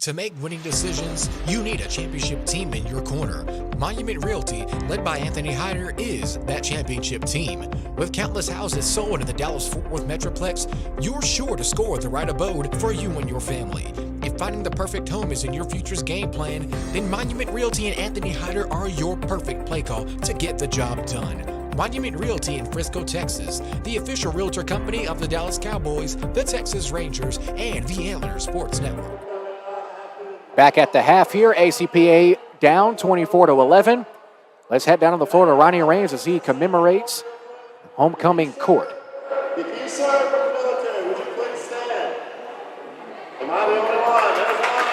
Speaker 3: To make winning decisions, you need a championship team in your corner. Monument Realty, led by Anthony Hyder, is that championship team. With countless houses sold in the Dallas-Fort Worth Metroplex, you're sure to score the right abode for you and your family. If finding the perfect home is in your future's game plan, then Monument Realty and Anthony Hyder are your perfect play call to get the job done. Monument Realty in Frisco, Texas, the official realtor company of the Dallas Cowboys, the Texas Rangers, and the Antler Sports Network.
Speaker 1: Back at the half here, ACPA down 24-11. Let's head down to the floor to Ronnie Raines as he commemorates homecoming court.
Speaker 7: If you serve in the military, would you please stand? Am I the only one? There's one.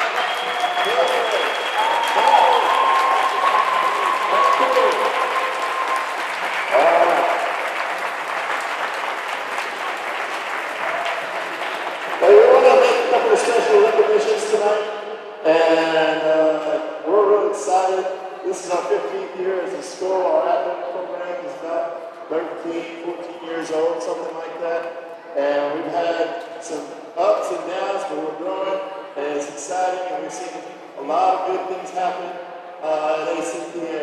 Speaker 7: Well, we want to make a couple of special recognitions tonight. And we're really excited. This is our 15th year as a school. Our athletic program is about 13, 14 years old, something like that. And we've had some ups and downs, but we're growing, and it's exciting, and we've seen a lot of good things happen at ACPA.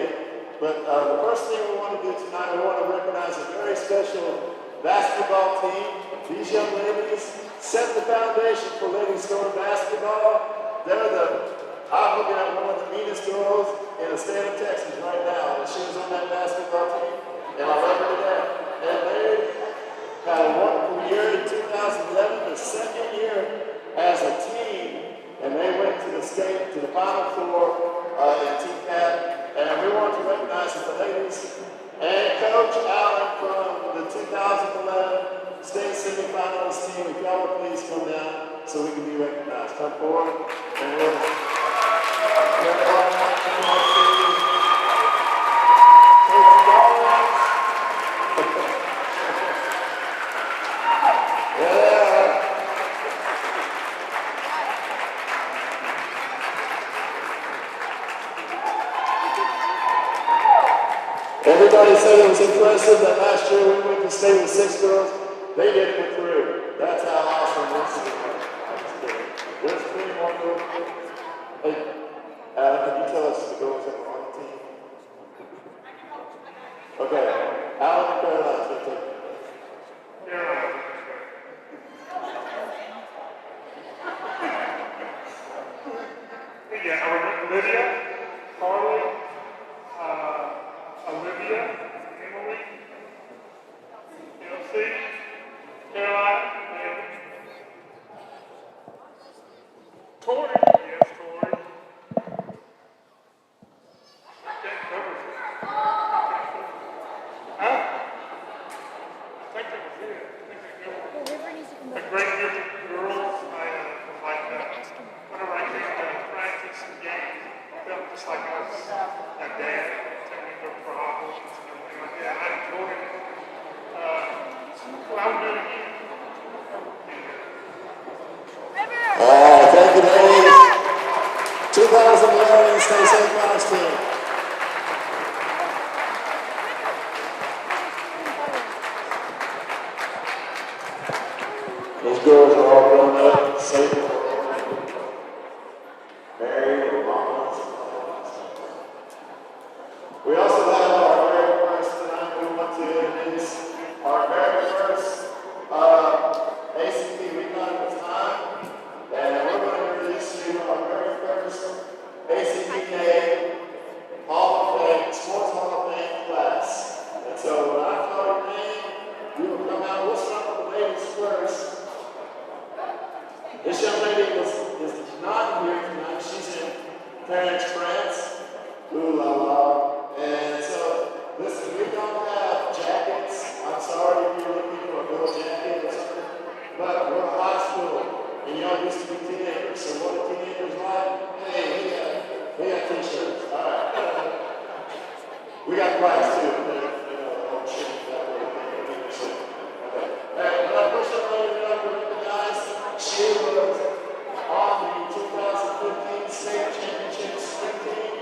Speaker 7: But the first thing we want to do tonight, we want to recognize a very special basketball team. These young ladies set the foundation for Ladies Storm basketball. I'm looking at one of the meanest girls in the state of Texas right now, and she was on that basketball team, and I love her to death. And they had a wonderful year in 2011, the second year as a team, and they went to the state, to the Final Four in TCAT, and we want to recognize the ladies and Coach Allen from the 2011 state semifinals team. If y'all would please come down so we can be recognized. Come forward, and we'll Everybody said it was impressive that last year we went to state with 6 girls. They did it with 3. That's how awesome this is. There's 3 more girls. Hey, Adam, can you tell us the girls that were on the team? Okay, Alan and Caroline's going to take it.
Speaker 8: Yeah, Lydia, Carly, Olivia, Emily, Kelsey, Caroline, and Tori. Yes, Tori. That covers it. Huh? I think that was it. A great group of girls. I like that. Whenever I came to practice and games, I felt just like I was a dad, taking me to problems and everything like that. I enjoyed it. Well, I would do it again.
Speaker 7: Thank you, ladies. 2011 State St. Mary's team. Those girls are all grown up, safe, married, and mamas. We also have our very first tonight we want to introduce our very first ACP recon at the time. And we're going to introduce you our very first ACPA Hall of Fame, Sports Hall of Fame class. And so when I call your name, you will come out. We'll start with the ladies first. This young lady is not here tonight. She's in Paris, France. Ooh la la. And so, listen, we don't have jackets. I'm sorry if you're looking for a girl jacket or something. But we're a high school, and y'all used to be teenagers. So what are teenagers like? Hey, we got t-shirts. All right. We got price too. You know, shit that way. Hey, when I push that lady up, we recognize she was on the 2015 state championship swim team.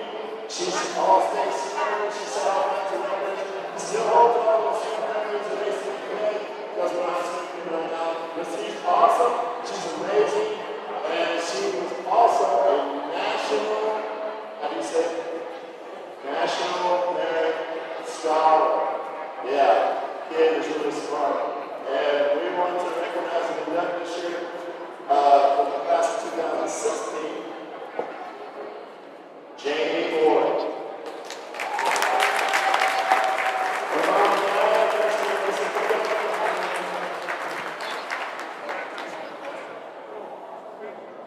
Speaker 7: She's all-state swimmer. She set all kinds of records. Still holds all those swim records at ACPA. That's what I'm speaking right now. But she's awesome. She's amazing. And she was also a national, how do you say it? National Merit Scholar. Yeah, kid is really smart. And we want to recognize and induct this year for the class of 2016, Jamie Boyd.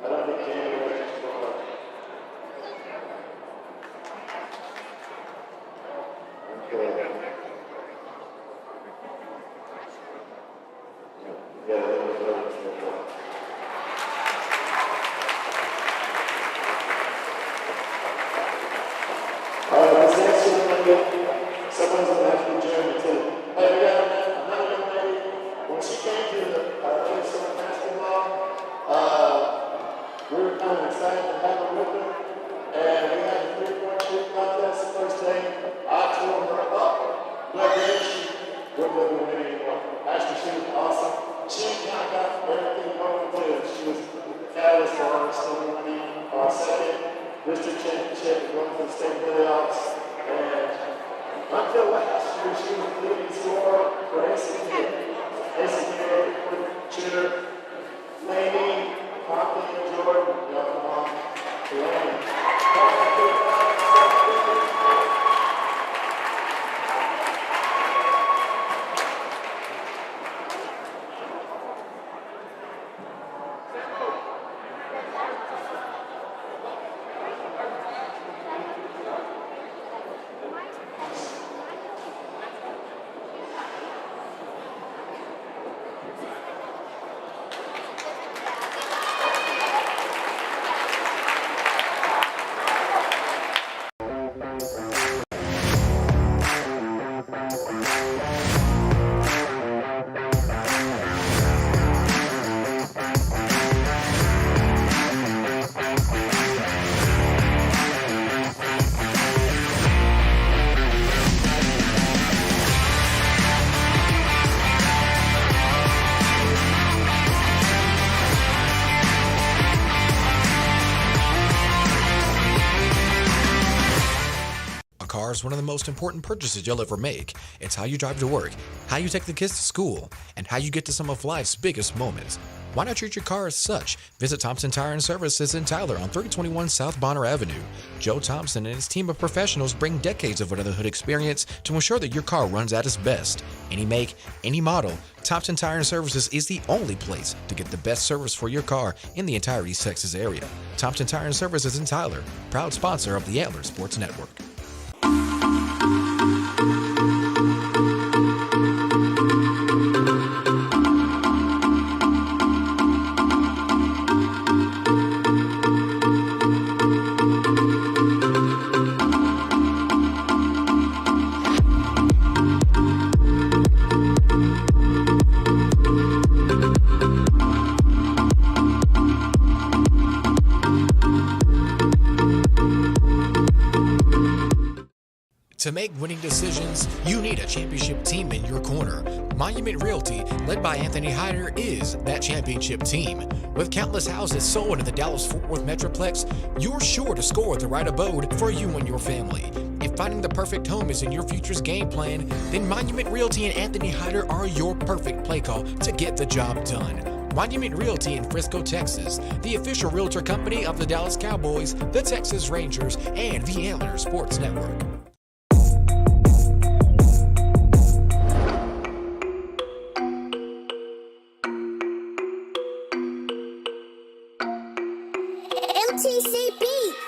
Speaker 7: I don't think Jamie was just going. Okay. Yeah, that was really good. This next young lady, someone's going to have to be German too. Hey, we got another young lady. When she came to the Minnesota basketball, we were kind of excited to have her with her. And we had a 3-point shoot contest the first day. I tore her up, but then she wouldn't let her win anymore. Actually, she was awesome. She kind of got everything going too. She was the catalyst for our still winning our second district championship and going to the state playoffs. And until last year, she was the leading scorer for ACPA. ACPA shooter, Laney, Compton, and Jordan. Y'all come on. Laney.
Speaker 3: car is one of the most important purchases you'll ever make. It's how you drive to work, how you take the kids to school, and how you get to some of life's biggest moments. Why not treat your car as such? Visit Thompson Tire and Services in Tyler on 3021 South Bonner Avenue. Joe Thompson and his team of professionals bring decades of under the hood experience to ensure that your car runs at its best. Any make, any model, Thompson Tire and Services is the only place to get the best service for your car in the entire East Texas area. Thompson Tire and Services in Tyler, proud sponsor of the Antler Sports Network. To make winning decisions, you need a championship team in your corner. Monument Realty, led by Anthony Hyder, is that championship team. With countless houses sold in the Dallas-Fort Worth Metroplex, you're sure to score the right abode for you and your family. If finding the perfect home is in your future's game plan, then Monument Realty and Anthony Hyder are your perfect play call to get the job done. Monument Realty in Frisco, Texas, the official realtor company of the Dallas Cowboys, the Texas Rangers, and the Antler Sports Network.
Speaker 6: MTC Beats.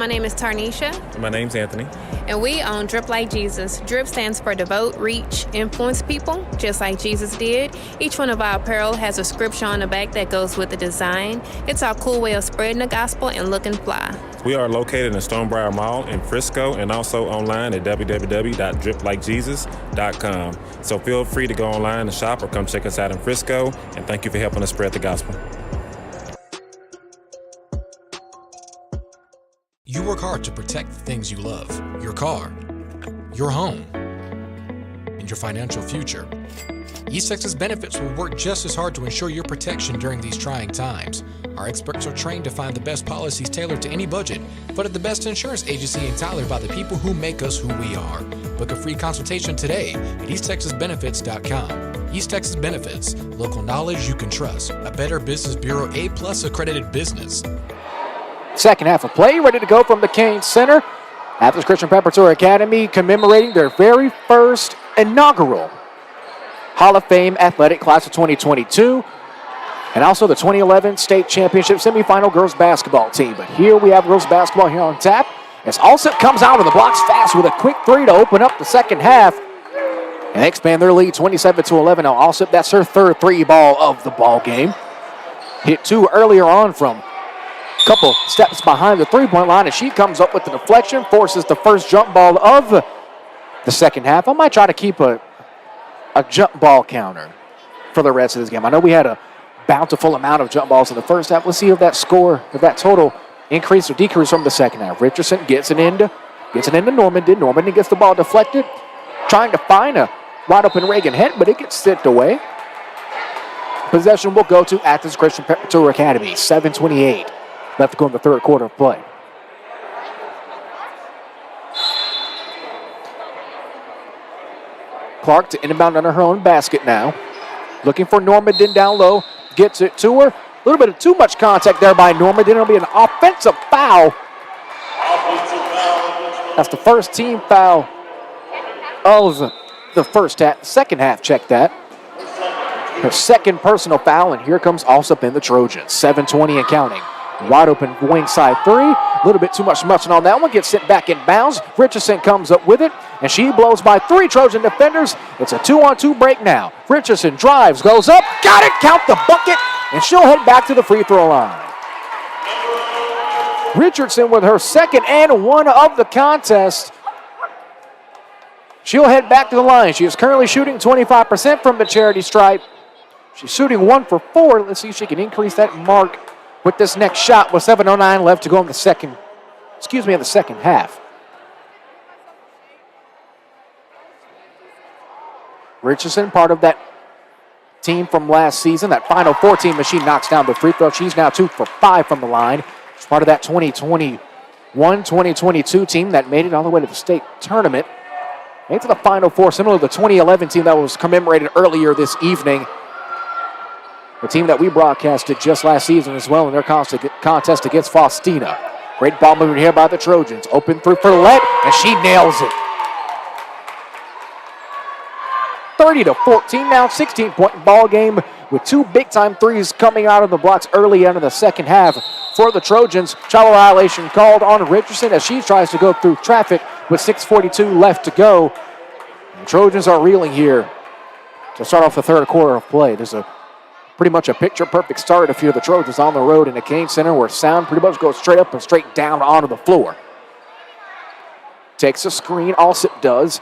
Speaker 4: My name is Tarnisha.
Speaker 5: My name's Anthony.
Speaker 4: And we own Drip Like Jesus. Drip stands for devote, reach, influence people, just like Jesus did. Each one of our apparel has a scripture on the back that goes with the design. It's our cool way of spreading the gospel and looking fly.
Speaker 5: We are located in Stonebriar Mall in Frisco and also online at www.driplikejesus.com. So feel free to go online and shop or come check us out in Frisco. And thank you for helping us spread the gospel.
Speaker 3: You work hard to protect the things you love, your car, your home, and your financial future. East Texas Benefits will work just as hard to ensure your protection during these trying times. Our experts are trained to find the best policies tailored to any budget, but at the best insurance agency in Tyler by the people who make us who we are. Book a free consultation today at easttexasbenefits.com. East Texas Benefits, local knowledge you can trust. A Better Business Bureau A+ accredited business.
Speaker 1: Second half of play, ready to go from the Kane Center. Athens Christian Preparatory Academy commemorating their very first inaugural Hall of Fame athletic class of 2022, and also the 2011 state championship semifinal girls basketball team. But here we have girls basketball here on tap as Alsip comes out of the blocks fast with a quick three to open up the second half. And they expand their lead 27-11. Now Alsip, that's her third three ball of the ball game. Hit two earlier on from couple steps behind the three-point line, and she comes up with the deflection, forces the first jump ball of the second half. I might try to keep a jump ball counter for the rest of this game. I know we had a bountiful amount of jump balls in the first half. Let's see if that score, if that total increase or decrease from the second half. Richardson gets it into Normandy. Normandy gets the ball deflected, trying to find a wide open Reagan Head, but it gets tipped away. Possession will go to Athens Christian Preparatory Academy. 7:28 left to go in the third quarter of play. Clark to inbound under her own basket now. Looking for Normandy down low. Gets it to her. A little bit of too much contact there by Normandy. It'll be an offensive foul. That's the first team foul of the first half. Second half, check that. Her second personal foul, and here comes Alsop in the Trojans. 7:20 and counting. Wide open wing side three. A little bit too much muscle on that one. Gets sent back in bounds. Richardson comes up with it, and she blows by three Trojan defenders. It's a 2-on-2 break now. Richardson drives, goes up, got it, count the bucket, and she'll head back to the free throw line. Richardson with her second and one of the contest. She'll head back to the line. She is currently shooting 25% from the charity stripe. She's shooting 1 for 4. Let's see if she can increase that mark with this next shot with 7:09 left to go in the second half. Richardson, part of that team from last season, that Final Four team, as she knocks down the free throw. She's now 2 for 5 from the line. She's part of that 2021-2022 team that made it all the way to the state tournament. Made to the Final Four, similar to the 2011 team that was commemorated earlier this evening. The team that we broadcasted just last season as well in their contest against Faustina. Great ball movement here by the Trojans. Open through for Lett, and she nails it. 30-14 now, 16-point ball game with 2 big-time threes coming out of the blocks early into the second half for the Trojans. Travel violation called on Richardson as she tries to go through traffic with 6:42 left to go. The Trojans are reeling here to start off the third quarter of play. There's pretty much a picture-perfect start if you're the Trojans on the road in the Kane Center where sound pretty much goes straight up and straight down onto the floor. Takes a screen, Alsip does.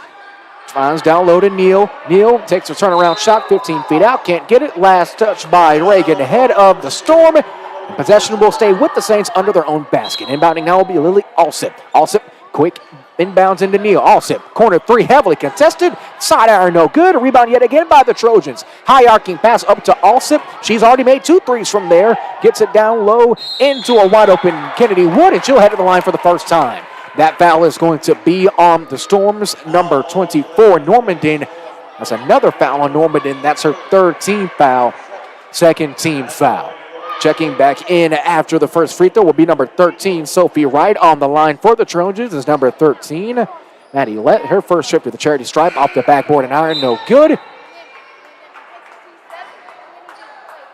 Speaker 1: Finds down low to Neal. Neal takes a turnaround shot, 15 feet out. Can't get it. Last touch by Reagan ahead of the Storm. And possession will stay with the Saints under their own basket. Inbounding now will be Lily Alsip. Alsip, quick inbounds into Neal. Alsip, corner three, heavily contested. Side iron, no good. Rebound yet again by the Trojans. High arcing pass up to Alsip. She's already made 2 threes from there. Gets it down low into a wide open Kennedy Wood, and she'll head to the line for the first time. That foul is going to be on the Storm's number 24, Normandin. That's another foul on Normandin. That's her third team foul, second team foul. Checking back in after the first free throw will be number 13, Sophie Wright. On the line for the Trojans is number 13, Maddie Lett. Her first trip to the charity stripe off the backboard and iron, no good.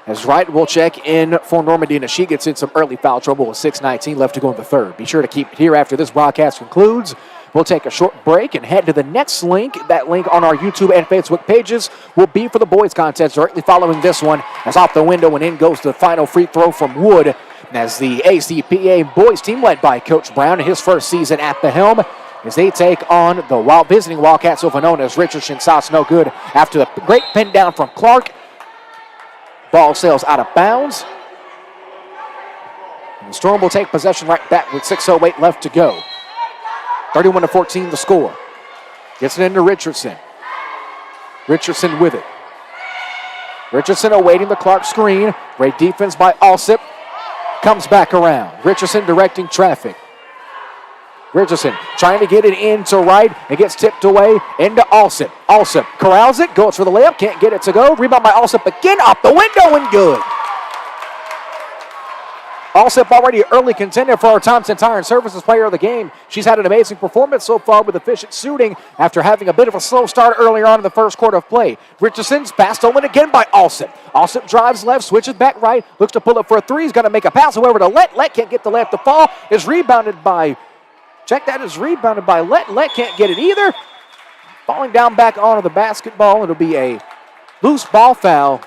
Speaker 1: As Wright will check in for Normandy as she gets in some early foul trouble with 6:19 left to go in the third. Be sure to keep it here after this broadcast concludes. We'll take a short break and head to the next link. That link on our YouTube and Facebook pages will be for the boys contest directly following this one. As off the window and in goes the final free throw from Wood. As the ACPA boys team led by Coach Brown in his first season at the helm, as they take on the visiting Wildcats, also known as Richardson. Shots no good after the great pin down from Clark. Ball sails out of bounds. And the Storm will take possession right back with 6:08 left to go. 31-14 the score. Gets it into Richardson. Richardson with it. Richardson awaiting the Clark screen. Great defense by Alsip. Comes back around. Richardson directing traffic. Richardson trying to get it into Wright. It gets tipped away into Alsip. Alsip corrals it, goes for the layup, can't get it to go. Rebound by Alsip again, off the window and good. Alsip already an early contender for our Thompson Tire and Services Player of the Game. She's had an amazing performance so far with efficient shooting after having a bit of a slow start earlier on in the first quarter of play. Richardson's passed stolen again by Alsip. Alsip drives left, switches back right, looks to pull up for a three. He's going to make a pass, however, to Lett. Lett can't get the layup to fall. Is rebounded by... Check that, is rebounded by Lett. Lett can't get it either. Falling down back onto the basketball. It'll be a loose ball foul.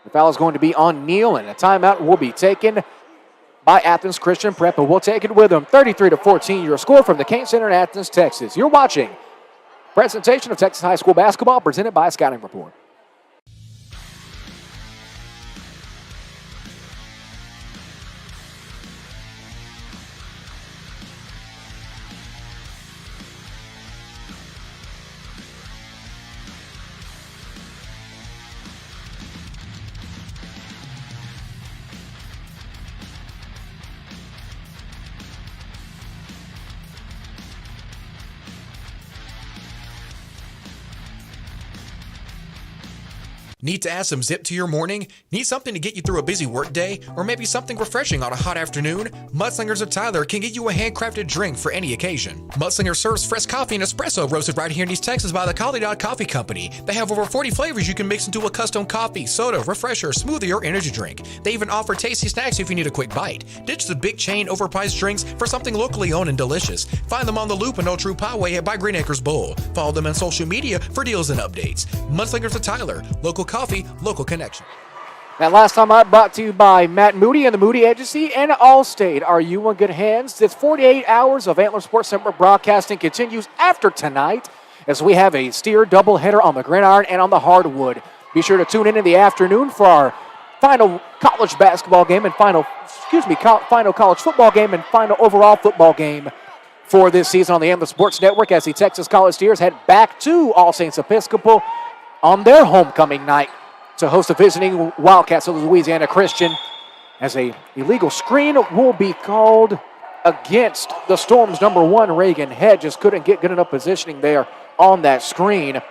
Speaker 1: The foul is going to be on Neal, and a timeout will be taken by Athens Christian Prep, and we'll take it with them. 33-14, your score from the Kane Center in Athens, Texas. You're watching presentation of Texas High School basketball presented by Scouting Report.
Speaker 3: Need to add some zip to your morning? Need something to get you through a busy workday? Or maybe something refreshing on a hot afternoon? Mudslingers of Tyler can get you a handcrafted drink for any occasion. Mudslinger serves fresh coffee and espresso roasted right here in East Texas by the Collie Dog Coffee Company. They have over 40 flavors you can mix into a custom coffee, soda, refresher, smoothie, or energy drink. They even offer tasty snacks if you need a quick bite. Ditch the big chain overpriced drinks for something locally owned and delicious. Find them on the Loop and Old True Poway by Green Acres Bowl. Follow them on social media for deals and updates. Mudslingers of Tyler, local coffee, local connection.
Speaker 1: That last time out brought to you by Matt Moody and the Moody Agency and Allstate. Are you in good hands? This 48 hours of Antler Sports Network broadcasting continues after tonight as we have a steer doubleheader on the gridiron and on the hardwood. Be sure to tune in the afternoon for our final college basketball game and final college football game and final overall football game for this season on the Antler Sports Network as the Texas College Steers head back to All Saints Episcopal on their homecoming night to host the visiting Wildcats of Louisiana Christian, as a illegal screen will be called against the Storm's number 1, Reagan Head. Just couldn't get good enough positioning there on that screen.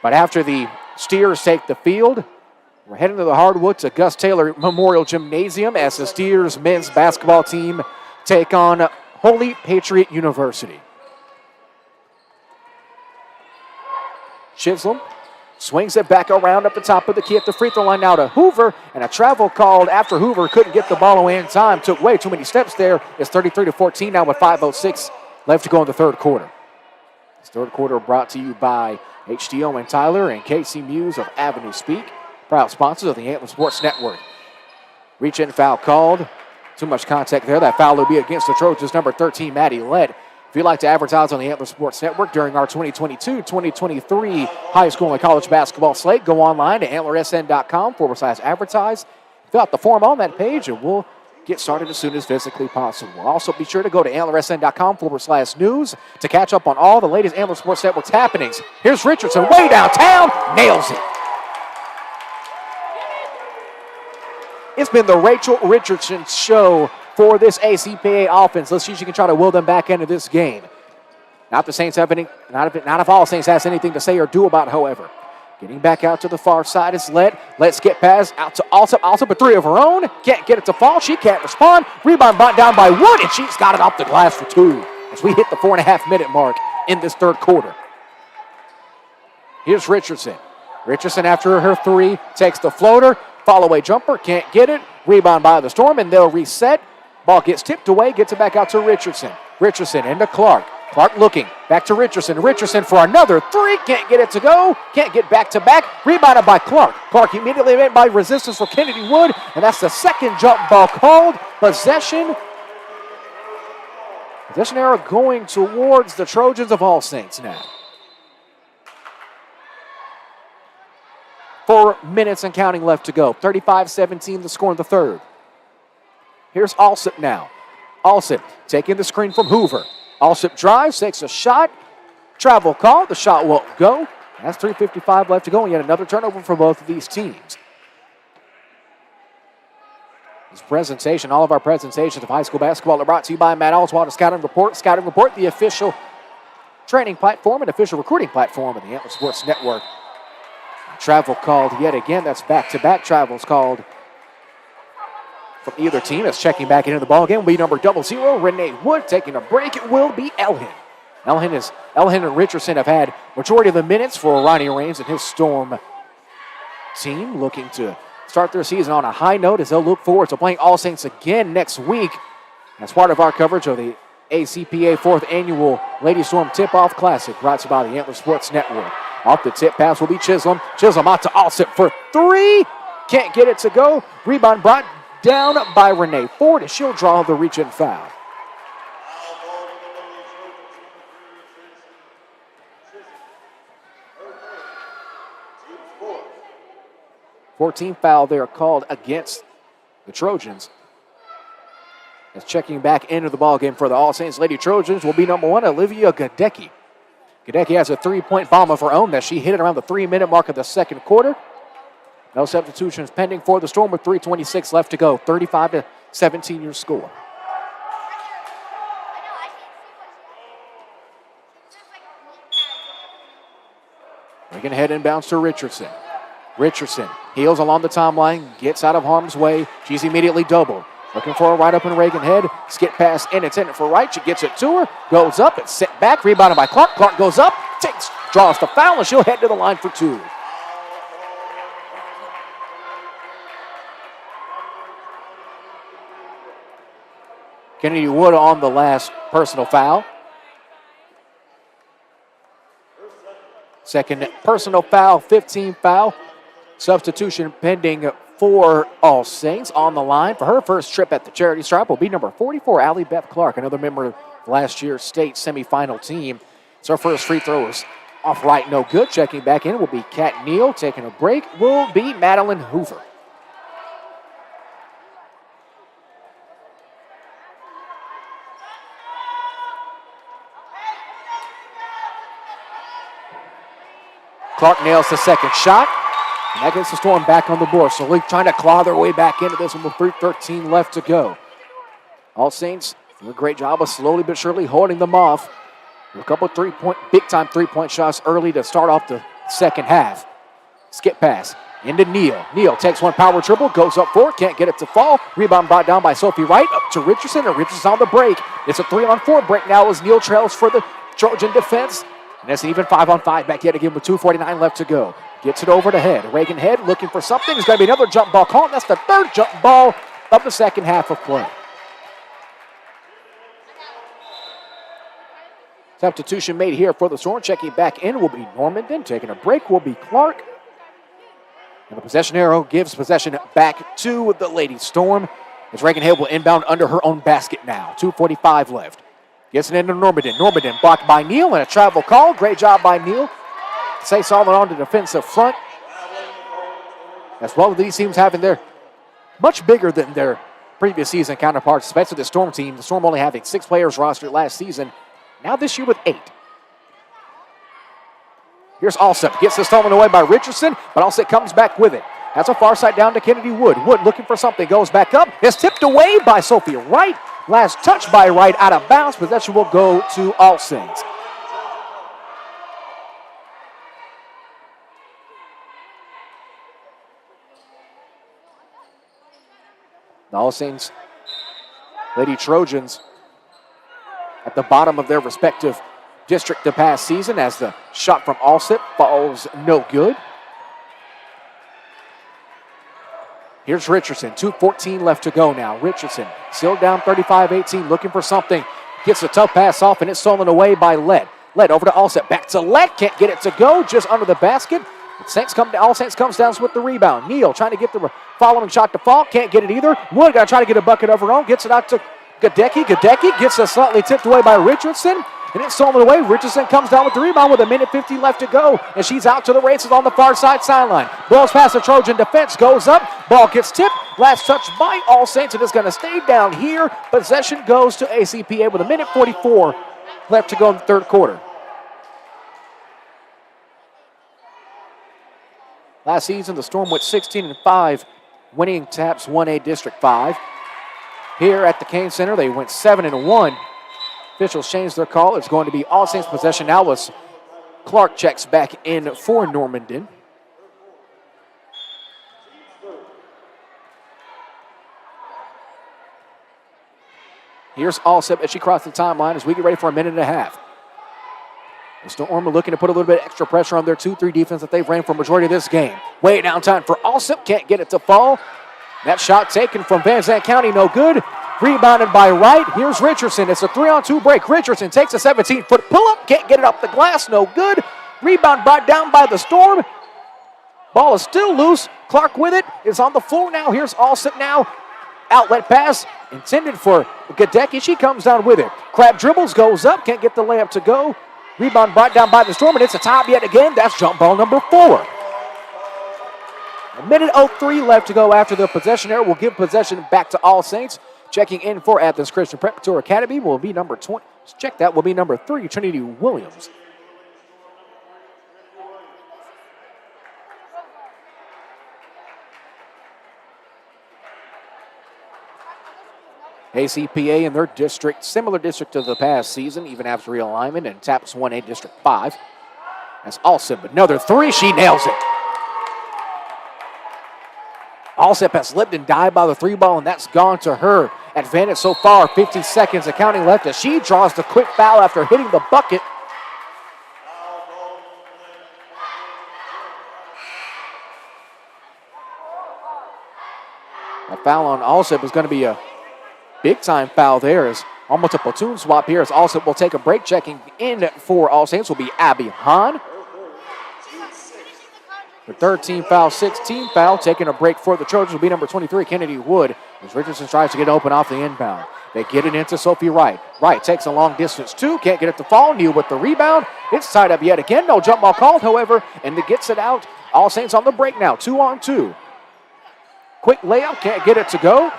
Speaker 1: But after the Steers take the field, we're heading to the hardwood to Gus Taylor Memorial Gymnasium as the Steers men's basketball team take on Holy Patriot University. Chisholm swings it back around up the top of the key at the free throw line now to Hoover, and a travel called after Hoover couldn't get the ball away in time. Took way too many steps there. It's 33-14 now with 5:06 left to go in the third quarter. This third quarter brought to you by HDO and Tyler and Casey Muse of Avenue Speak, proud sponsors of the Antler Sports Network. Reach-in foul called. Too much contact there. That foul will be against the Trojans, number 13, Maddie Lett. If you'd like to advertise on the Antler Sports Network during our 2022-2023 high school and college basketball slate, go online to antlersn.com/advertise. Fill out the form on that page, and we'll get started as soon as physically possible. Also, be sure to go to antlersn.com/news to catch up on all the latest Antler Sports Network's happenings. Here's Richardson way downtown, nails it. It's been the Rachel Richardson show for this ACPA offense. Let's see if she can try to will them back into this game. Not if all Saints has anything to say or do about, however. Getting back out to the far side is Lett. Let's get past out to Alsop, a three of her own. Can't get it to fall. She can't respond. Rebound brought down by Wood, and she's got it off the glass for 2 as we hit the 4.5-minute mark in this third quarter. Here's Richardson. Richardson, after her 3, takes the floater. Follow-away jumper, can't get it. Rebound by the Storm, and they'll reset. Ball gets tipped away, gets it back out to Richardson. Richardson into Clark. Clark looking, back to Richardson. Richardson for another 3, can't get it to go. Can't get back-to-back. Rebounded by Clark. Clark immediately met by resistance for Kennedy Wood, and that's the second jump ball called. Possession arrow going towards the Trojans of All Saints now. 4 minutes and counting left to go. 35-17 the score in the third. Here's Alsop now. Alsop taking the screen from Hoover. Alsop drives, takes a shot. Travel call. The shot won't go. That's 3:55 left to go, and yet another turnover for both of these teams. This presentation, all of our presentations of high school basketball are brought to you by Matt Oswald of Scouting Report. Scouting Report, the official training platform and official recruiting platform of the Antler Sports Network. Travel called yet again. That's back-to-back travels called from either team. As checking back into the ball game will be number 00, Renee Wood. Taking a break, it will be Elhin. Elhin and Richardson have had majority of the minutes for Ronnie Raines and his Storm team, looking to start their season on a high note as they'll look forward to playing All Saints again next week as part of our coverage of the ACPA 4th Annual Lady Storm Tip-Off Classic, brought to you by the Antler Sports Network. Off the tip pass will be Chisholm. Chisholm out to Alsop for 3. Can't get it to go. Rebound brought down by Renee Ford, and she'll draw the reach-in foul. Fourteen foul there called against the Trojans. As checking back into the ballgame for the All Saints Lady Trojans will be number 1, Olivia Gadecki. Gadecki has a 3-point bomb of her own that she hit it around the 3-minute mark of the second quarter. No substitutions pending for the Storm with 3:26 left to go. 35-17 your score. We're going to head inbounds to Richardson. Richardson heels along the timeline, gets out of harm's way. She's immediately doubled. Looking for a right up in Reagan head. Skip pass in, intended for right. She gets it to her, goes up, it's sent back, rebounded by Clark. Clark goes up, draws the foul, and she'll head to the line for 2. Kennedy Wood on the last personal foul. Second personal foul, 15 foul. Substitution pending for All Saints. On the line for her first trip at the charity stripe will be number 44, Allie Beth Clark, another member of last year's state semifinal team. So her first free throw is off right, no good. Checking back in will be Kat Neal. Taking a break will be Madeline Hoover. Clark nails the second shot, and that gets the Storm back on the board. So Lee trying to claw their way back into this one with 3:13 left to go. All Saints do a great job of slowly but surely holding them off. A couple big-time three-point shots early to start off the second half. Skip pass into Neal. Neal takes one power dribble, goes up for it, can't get it to fall. Rebound brought down by Sophie Wright, up to Richardson, and Richardson's on the break. It's a 3-on-4 break now as Neal trails for the Trojan defense. And that's an even 5-on-5 back yet again with 2:49 left to go. Gets it over to Head. Reagan Head looking for something. There's going to be another jump ball call. That's the third jump ball of the second half of play. Substitution made here for the Storm. Checking back in will be Normandin. Taking a break will be Clark. And the possession arrow gives possession back to the Lady Storm as Reagan Head will inbound under her own basket now. 2:45 left. Gets it into Normandin. Normandin blocked by Neal and a travel call. Great job by Neal. Say Solomon on the defensive front. As well as these teams having their much bigger than their previous season counterparts, especially the Storm team. The Storm only having 6 players rostered last season. Now this year with 8. Here's Alsop. Gets the stolen away by Richardson, but Alsop comes back with it. That's a far side down to Kennedy Wood. Wood looking for something. Goes back up. It's tipped away by Sophia Wright. Last touch by Wright out of bounds. Possession will go to All Saints. The All Saints Lady Trojans at the bottom of their respective district the past season as the shot from Alsip falls no good. Here's Richardson, 2:14 left to go now. Richardson still down 35-18, looking for something. Gets a tough pass off, and it's stolen away by Lett. Lett over to Alsip, back to Lett, can't get it to go, just under the basket. All Saints comes down with the rebound. Neal trying to get the following shot to fall, can't get it either. Wood got to try to get a bucket of her own, gets it out to Gadecki. Gadecki gets it slightly tipped away by Richardson. And it's stolen away. Richardson comes down with the rebound with 1:50 left to go. And she's out to the races on the far side sideline. Balls past the Trojan defense, goes up. Ball gets tipped. Last touch by All Saints. It is going to stay down here. Possession goes to ACPA with 1:44 left to go in the third quarter. Last season, the Storm went 16-5, winning TAPS 1A District 5. Here at the Kane Center, they went 7-1. Officials changed their call. It's going to be All Saints possession now as Clark checks back in for Normandin. Here's Alsip as she crosses the timeline as we get ready for a minute and a half. The Storm are looking to put a little bit of extra pressure on their 2-3 defense that they've ran for a majority of this game. Way down time for Alsip. Can't get it to fall. That shot taken from Van Zandt County, no good. Rebounded by Wright. Here's Richardson. It's a 3-on-2 break. Richardson takes a 17-foot pull-up. Can't get it up the glass. No good. Rebound brought down by the Storm. Ball is still loose. Clark with it. Is on the floor now. Here's Alsip now. Outlet pass intended for Gadecki. She comes down with it. Crab dribbles, goes up. Can't get the layup to go. Rebound brought down by the Storm, and it's a tie yet again. That's jump ball number 4. 1:03 left to go after the possession error. We'll give possession back to All Saints. Checking in for Athens Christian Preparatory Academy will be number 20. Check that will be number 3, Trinity Williams. ACPA in their district, similar district to the past season, even after realignment, and TAPS 1A District 5. That's Alsip. Another 3. She nails it. Allsep has lived and died by the three ball, and that's gone to her advantage so far. 50 seconds of counting left as she draws the quick foul after hitting the bucket. A foul on Allsep is going to be a big-time foul there. Is almost a platoon swap here as Allsep will take a break. Checking in for All Saints will be Abby Hahn. The 13 foul, 16 foul. Taking a break for the Trojans will be number 23, Kennedy Wood, as Richardson tries to get open off the inbound. They get it into Sophie Wright. Wright takes a long distance, too. Can't get it to fall. Neal with the rebound. It's tied up yet again. No jump ball called, however, and it gets it out. All Saints on the break now, 2-on-2. Quick layup, can't get it to go.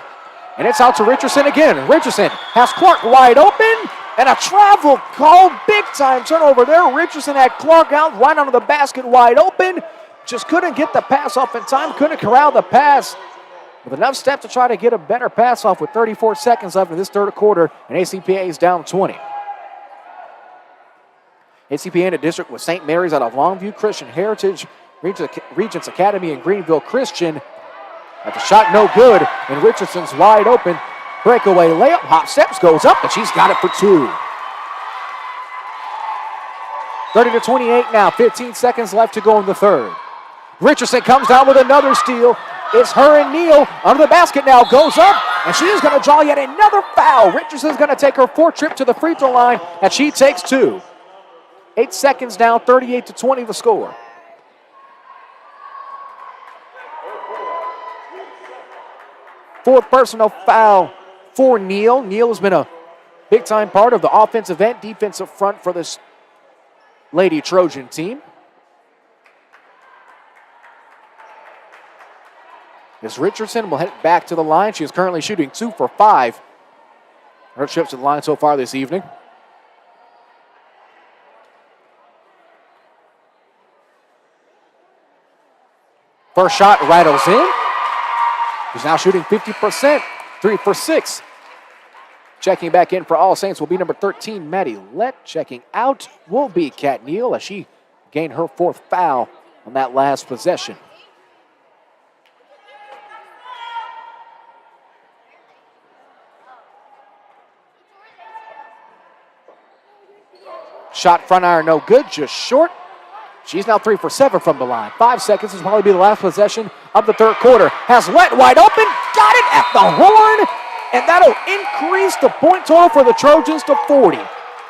Speaker 1: And it's out to Richardson again. Richardson has Clark wide open, and a travel call. Big-time turnover there. Richardson had Clark out right onto the basket wide open. Just couldn't get the pass off in time, couldn't corral the pass. With enough step to try to get a better pass off with 34 seconds left in this third quarter, and ACPA is down 20. ACPA in a district with St. Mary's out of Longview Christian Heritage, Regents Academy, and Greenville Christian. At the shot, no good, and Richardson's wide open. Breakaway layup, hop steps, goes up, and she's got it for two. 30-28 now, 15 seconds left to go in the third. Richardson comes down with another steal. It's her and Neal under the basket now, goes up, and she is going to draw yet another foul. Richardson's going to take her fourth trip to the free throw line, and she takes two. 8 seconds down, 38-20 the score. Fourth personal foul for Neal. Neal has been a big-time part of the offensive and defensive front for this Lady Trojan team. As Richardson will head back to the line. She is currently shooting 2 for 5. Her trips to the line so far this evening. First shot rattles in. She's now shooting 50%, 3 for 6. Checking back in for All Saints will be number 13, Maddie Lett. Checking out will be Kat Neal as she gained her fourth foul on that last possession. Shot front iron, no good, just short. She's now 3 for 7 from the line. 5 seconds will probably be the last possession of the third quarter. Has Lett wide open, got it at the horn, and that'll increase the point total for the Trojans to 40.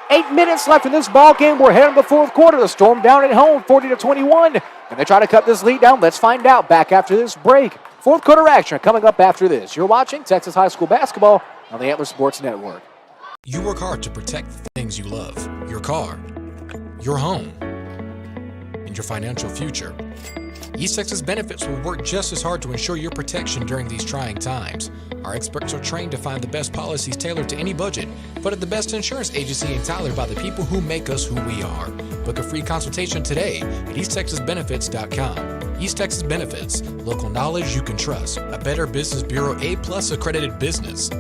Speaker 1: 8 minutes left in this ball game. We're heading to the fourth quarter. The Storm down at home, 40-21. And they try to cut this lead down. Let's find out back after this break. Fourth quarter action coming up after this. You're watching Texas High School basketball on the Antler Sports Network.
Speaker 3: You work hard to protect the things you love, your car, your home, and your financial future. East Texas Benefits will work just as hard to ensure your protection during these trying times. Our experts are trained to find the best policies tailored to any budget, but at the best insurance agency in Tyler by the people who make us who we are. Book a free consultation today at easttexasbenefits.com. East Texas Benefits, local knowledge you can trust. A Better Business Bureau A+ accredited business.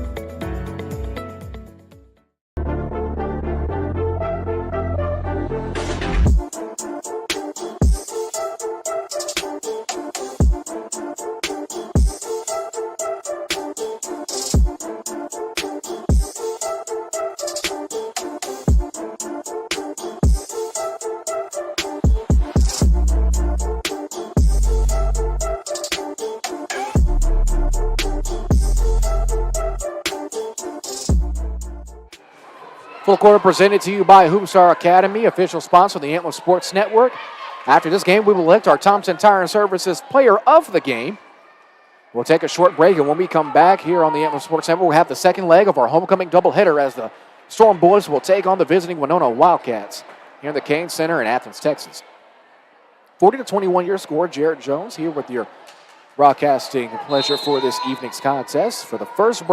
Speaker 1: Full quarter presented to you by Hoopstar Academy, official sponsor of the Antler Sports Network. After this game, we will elect our Thompson Tire and Services player of the game. We'll take a short break, and when we come back here on the Antler Sports Network, we'll have the second leg of our homecoming doubleheader as the Storm Boys will take on the visiting Winona Wildcats here in the Cain Center in Athens, Texas. 40-21 your score. Jared Jones here with your broadcasting pleasure for this evening's contest for the first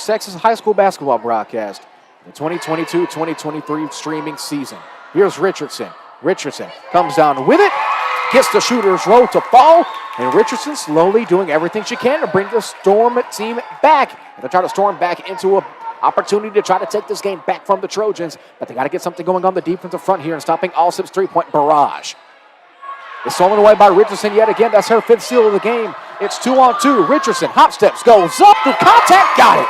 Speaker 1: Texas high school basketball broadcast, the 2022-2023 streaming season. Here's Richardson. Richardson comes down with it, gets the shooter's row to fall, and Richardson slowly doing everything she can to bring the Storm team back. And they try to storm back into an opportunity to try to take this game back from the Trojans, but they got to get something going on the defensive front here and stopping Allsup's three-point barrage. It's stolen away by Richardson yet again. That's her fifth steal of the game. It's 2-on-2. Richardson, hop steps, goes up, the contact, got it.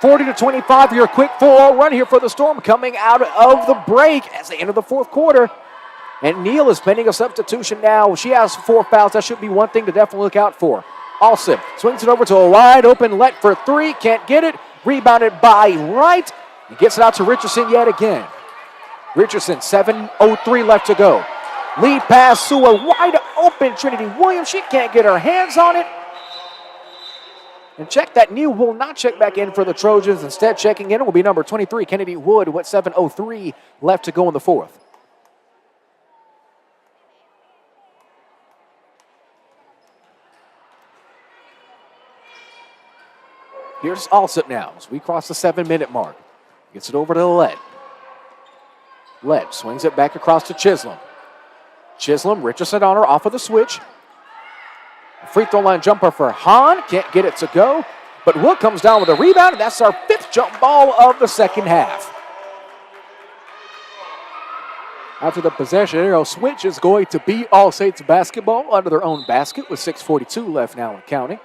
Speaker 1: 40-25, your quick 4-0 run here for the Storm coming out of the break as they enter the fourth quarter. And Neal is pending a substitution now. She has 4 fouls. That should be one thing to definitely look out for. Alsip swings it over to a wide open let for 3. Can't get it. Rebounded by Wright. He gets it out to Richardson yet again. Richardson, 7:03 left to go. Lead pass to a wide open Trinity Williams. She can't get her hands on it. And check that. Neal will not check back in for the Trojans. Instead, checking in will be number 23, Kennedy Wood, with 7:03 left to go in the fourth. Here's Alsip now as we cross the 7-minute mark. Gets it over to Led. Led swings it back across to Chisholm. Chisholm, Richardson on her off of the switch. A free throw line jumper for Hahn. Can't get it to go. But Wood comes down with a rebound, and that's our 5th jump ball of the second half. After the possession arrow switch is going to be All Saints basketball under their own basket with 6:42 left now and counting.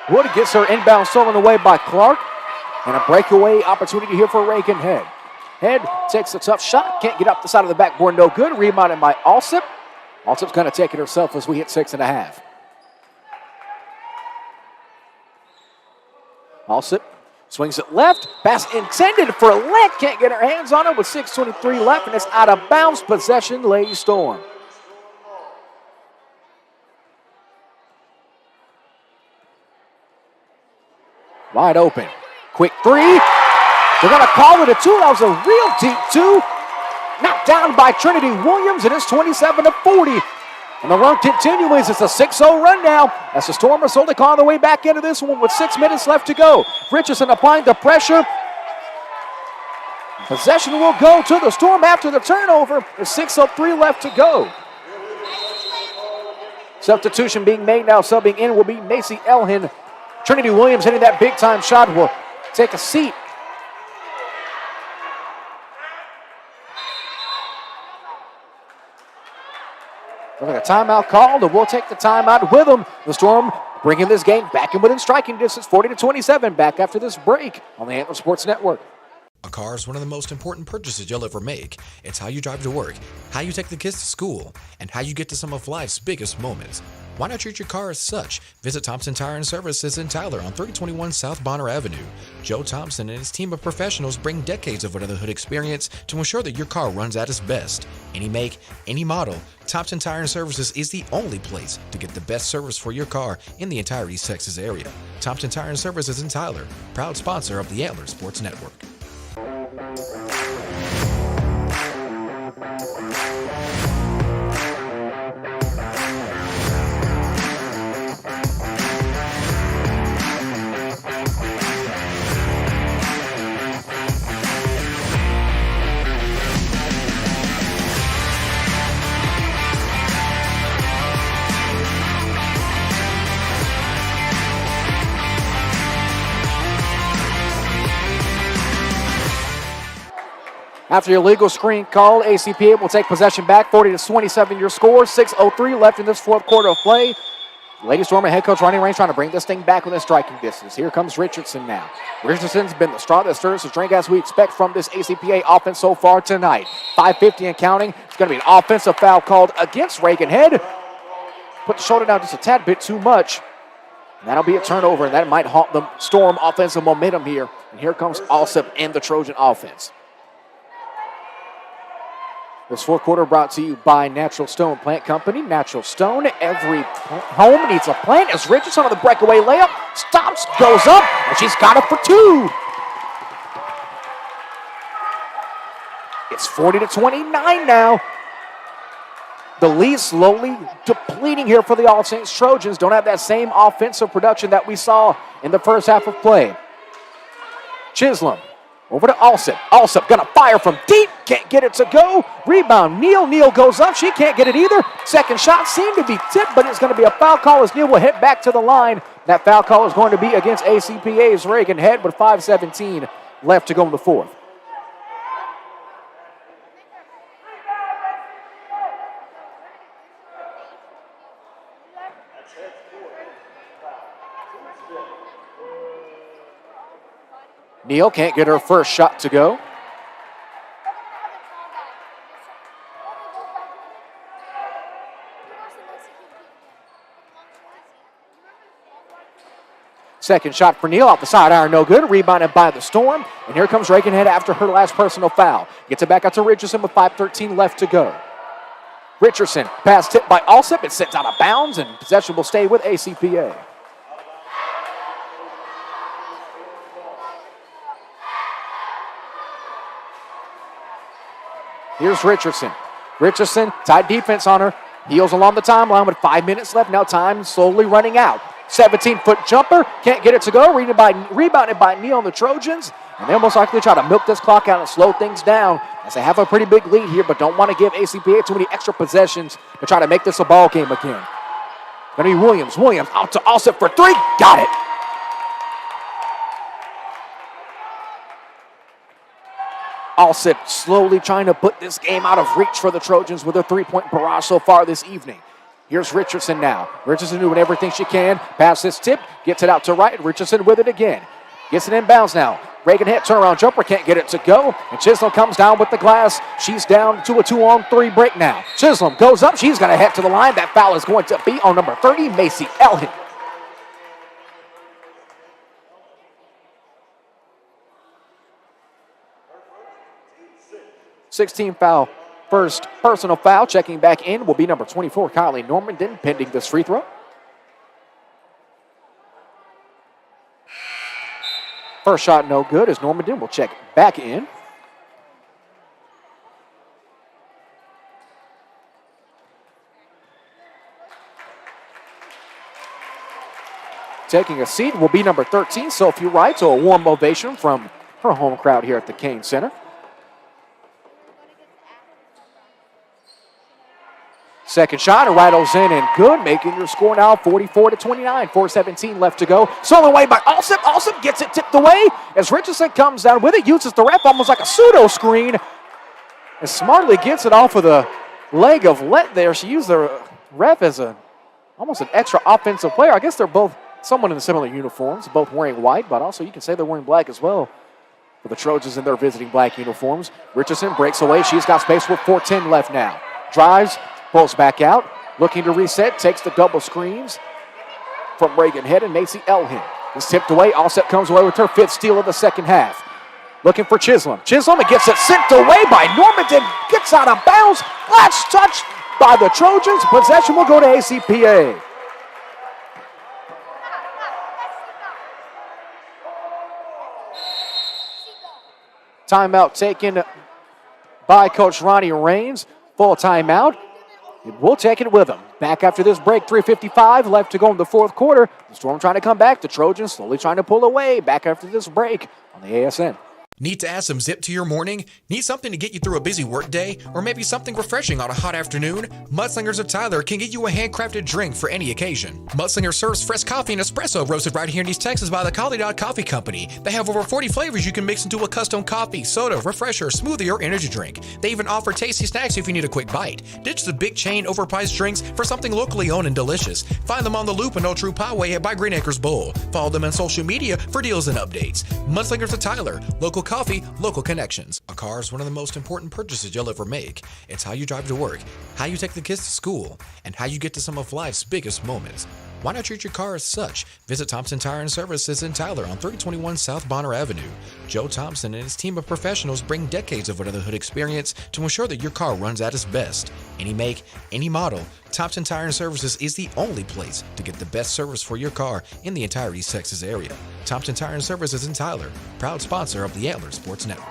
Speaker 1: Wood gets her inbound stolen away by Clark. And a breakaway opportunity here for Reagan Head. Head takes a tough shot. Can't get up the side of the backboard. No good. Rebounded by Alsip. Alsip's going to take it herself as we hit 6.5. Alsip swings it left. Pass intended for Leck. Can't get her hands on it with 6:23 left. And it's out of bounds. Possession, Lady Storm. Wide open. Quick 3. They're going to call it a 2. That was a real deep 2. Knocked down by Trinity Williams. It is 27-40. And the run continues. It's a 6-0 run now as the Storm are slowly calling their way back into this one with 6 minutes left to go. Richardson applying the pressure. Possession will go to the Storm after the turnover. There's 6:03 left to go. Substitution being made now. Subbing in will be Macy Elhin. Trinity Williams hitting that big-time shot will take a seat. We'll have a timeout called, and we'll take the timeout with them. The Storm bringing this game back in within striking distance, 40-27, back after this break on the Antler Sports Network.
Speaker 3: A car is one of the most important purchases you'll ever make. It's how you drive to work, how you take the kids to school, and how you get to some of life's biggest moments. Why not treat your car as such? Visit Thompson Tire and Services in Tyler on 3021 South Bonner Avenue. Joe Thompson and his team of professionals bring decades of under the hood experience to ensure that your car runs at its best. Any make, any model, Thompson Tire and Services is the only place to get the best service for your car in the entire East Texas area. Thompson Tire and Services in Tyler, proud sponsor of the Antler Sports Network.
Speaker 1: After your legal screen call, ACPA will take possession back, 40-27 your score, 6:03 left in this fourth quarter of play. Lady Storm and head coach Ronnie Raines trying to bring this thing back within striking distance. Here comes Richardson now. Richardson's been the straw that stirs the drink as we expect from this ACPA offense so far tonight. 5:50 and counting. It's going to be an offensive foul called against Reagan Head. Put the shoulder down just a tad bit too much. And that'll be a turnover, and that might haunt the Storm offensive momentum here. And here comes Alsip and the Trojan offense. This fourth quarter brought to you by Natural Stone Plant Company. Natural Stone, every home needs a plant. As Richardson on the breakaway layup, stops, goes up, and she's got it for 2. It's 40-29 now. The lead slowly depleting here for the All Saints Trojans. Don't have that same offensive production that we saw in the first half of play. Chisholm. Over to Alsip. Alsip gonna fire from deep. Can't get it to go. Rebound, Neal. Neal goes up. She can't get it either. Second shot seemed to be tipped, but it's gonna be a foul call as Neal will hit back to the line. That foul call is going to be against ACPA's Reagan Head with 5:17 left to go in the fourth. Neal can't get her first shot to go. Second shot for Neal off the side iron, no good. Rebounded by the Storm. And here comes Reagan-Head after her last personal foul. Gets it back out to Richardson with 5:13 left to go. Richardson, pass tipped by Alsip. It's sent out of bounds, and possession will stay with ACPA. Here's Richardson. Richardson, tight defense on her. Heels along the timeline with 5 minutes left. Now time slowly running out. 17-foot jumper. Can't get it to go. Rebounded by Neal and the Trojans. And they'll most likely try to milk this clock out and slow things down as they have a pretty big lead here, but don't want to give ACPA too many extra possessions to try to make this a ball game again. Gonna be Williams. Williams out to Alsip for three. Got it. Alsip slowly trying to put this game out of reach for the Trojans with a three-point barrage so far this evening. Here's Richardson now. Richardson doing everything she can. Pass this tip. Gets it out to right. Richardson with it again. Gets it inbounds now. Reagan-Head turnaround jumper. Can't get it to go. And Chisholm comes down with the glass. She's down to a 2-on-3 break now. Chisholm goes up. She's going to head to the line. That foul is going to be on number 30, Macy Elhin. foul. First personal foul. Checking back in will be number 24, Kylie Normandin, pending this free throw. First shot no good as Normandin will check back in. Taking a seat will be number 13, Sophie Wright. So a warm ovation from her home crowd here at the Kane Center. Second shot, rattles in and good, making your score now 44-29. 4:17 left to go. Stolen away by Alsip. Alsip gets it tipped away as Richardson comes down with it, uses the ref almost like a pseudo screen, and smartly gets it off of the leg of Lett there. She used the ref as almost an extra offensive player. I guess they're both somewhat in similar uniforms, both wearing white, but also you can say they're wearing black as well for the Trojans in their visiting black uniforms. Richardson breaks away. She's got space with 4:10 left now. Drives. Pulls back out, looking to reset, takes the double screens from Reagan-Head and Macy Elhin. Is tipped away. Alsip comes away with her fifth steal of the second half. Looking for Chisholm. Chisholm, it gets it sent away by Normandin. Gets out of bounds. Last touch by the Trojans. Possession will go to ACPA. Timeout taken by Coach Ronnie Raines. Full timeout. We'll take it with them. Back after this break, 3:55 left to go in the fourth quarter. The Storm trying to come back. The Trojans slowly trying to pull away. Back after this break on the ASN.
Speaker 3: Need to add some zip to your morning? Need something to get you through a busy workday? Or maybe something refreshing on a hot afternoon? Mudslingers of Tyler can get you a handcrafted drink for any occasion. Mudslinger serves fresh coffee and espresso roasted right here in East Texas by the Collie Dog Coffee Company. They have over 40 flavors you can mix into a custom coffee, soda, refresher, smoothie, or energy drink. They even offer tasty snacks if you need a quick bite. Ditch the big chain overpriced drinks for something locally owned and delicious. Find them on the Loop and Old True Poway by Green Acres Bowl. Follow them on social media for deals and updates. Mudslingers of Tyler, local coffee, local connections. A car is one of the most important purchases you'll ever make. It's how you drive to work, how you take the kids to school, and how you get to some of life's biggest moments. Why not treat your car as such? Visit Thompson Tire and Services in Tyler on 3021 South Bonner Avenue. Joe Thompson and his team of professionals bring decades of under-the-hood experience to ensure that your car runs at its best. Any make, any model, Thompson Tire and Services is the only place to get the best service for your car in the entire East Texas area. Thompson Tire and Services in Tyler, proud sponsor of the Antler Sports Network.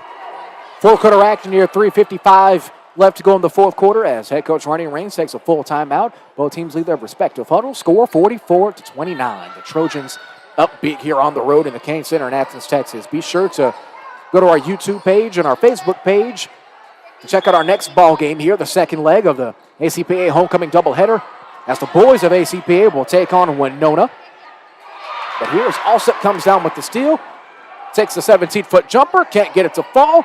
Speaker 1: Full quarter action here, 3:55 left to go in the fourth quarter as head coach Ronnie Raines takes a full timeout. Both teams lead their respective huddle. Score 44-29. The Trojans up big here on the road in the Kane Center in Athens, Texas. Be sure to go to our YouTube page and our Facebook page to check out our next ball game here, the second leg of the ACPA homecoming doubleheader, as the boys of ACPA will take on Winona. But here's Alsip comes down with the steal. Takes the 17-foot jumper. Can't get it to fall.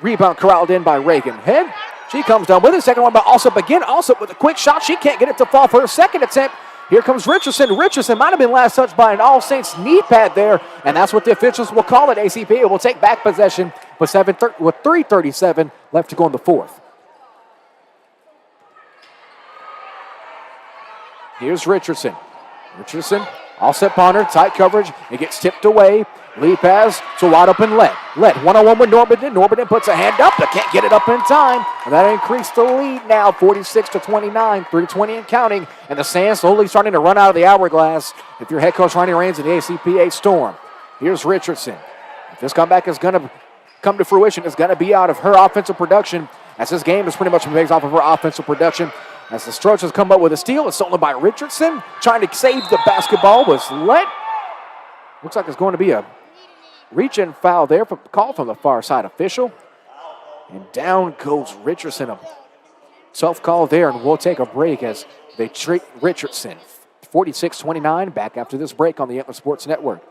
Speaker 1: Rebound corralled in by Reagan-Head. She comes down with it. Second one by Alsip again. Alsip with a quick shot. She can't get it to fall for her second attempt. Here comes Richardson. Richardson might have been last touched by an All Saints knee pad there, and that's what the officials will call it. ACPA will take back possession with 3:37 left to go in the fourth. Here's Richardson. Richardson, all set punter, tight coverage. It gets tipped away. Lead pass to wide open Led. Led one-on-one with Norberton. Norberton puts a hand up, but can't get it up in time. And that increased the lead now, 46-29, 3:20 and counting. And the sand slowly starting to run out of the hourglass if you're head coach Ronnie Raines in the ACPA Storm. Here's Richardson. If this comeback is going to come to fruition, it's going to be out of her offensive production, as this game is pretty much based off of her offensive production. As the Trojans come up with a steal, it's stolen by Richardson. Trying to save the basketball was Led. Looks like it's going to be a reach-in foul there, call from the far side official. And down goes Richardson. A tough call there, and we'll take a break as they treat Richardson. 46-29, back after this break on the Antler Sports Network.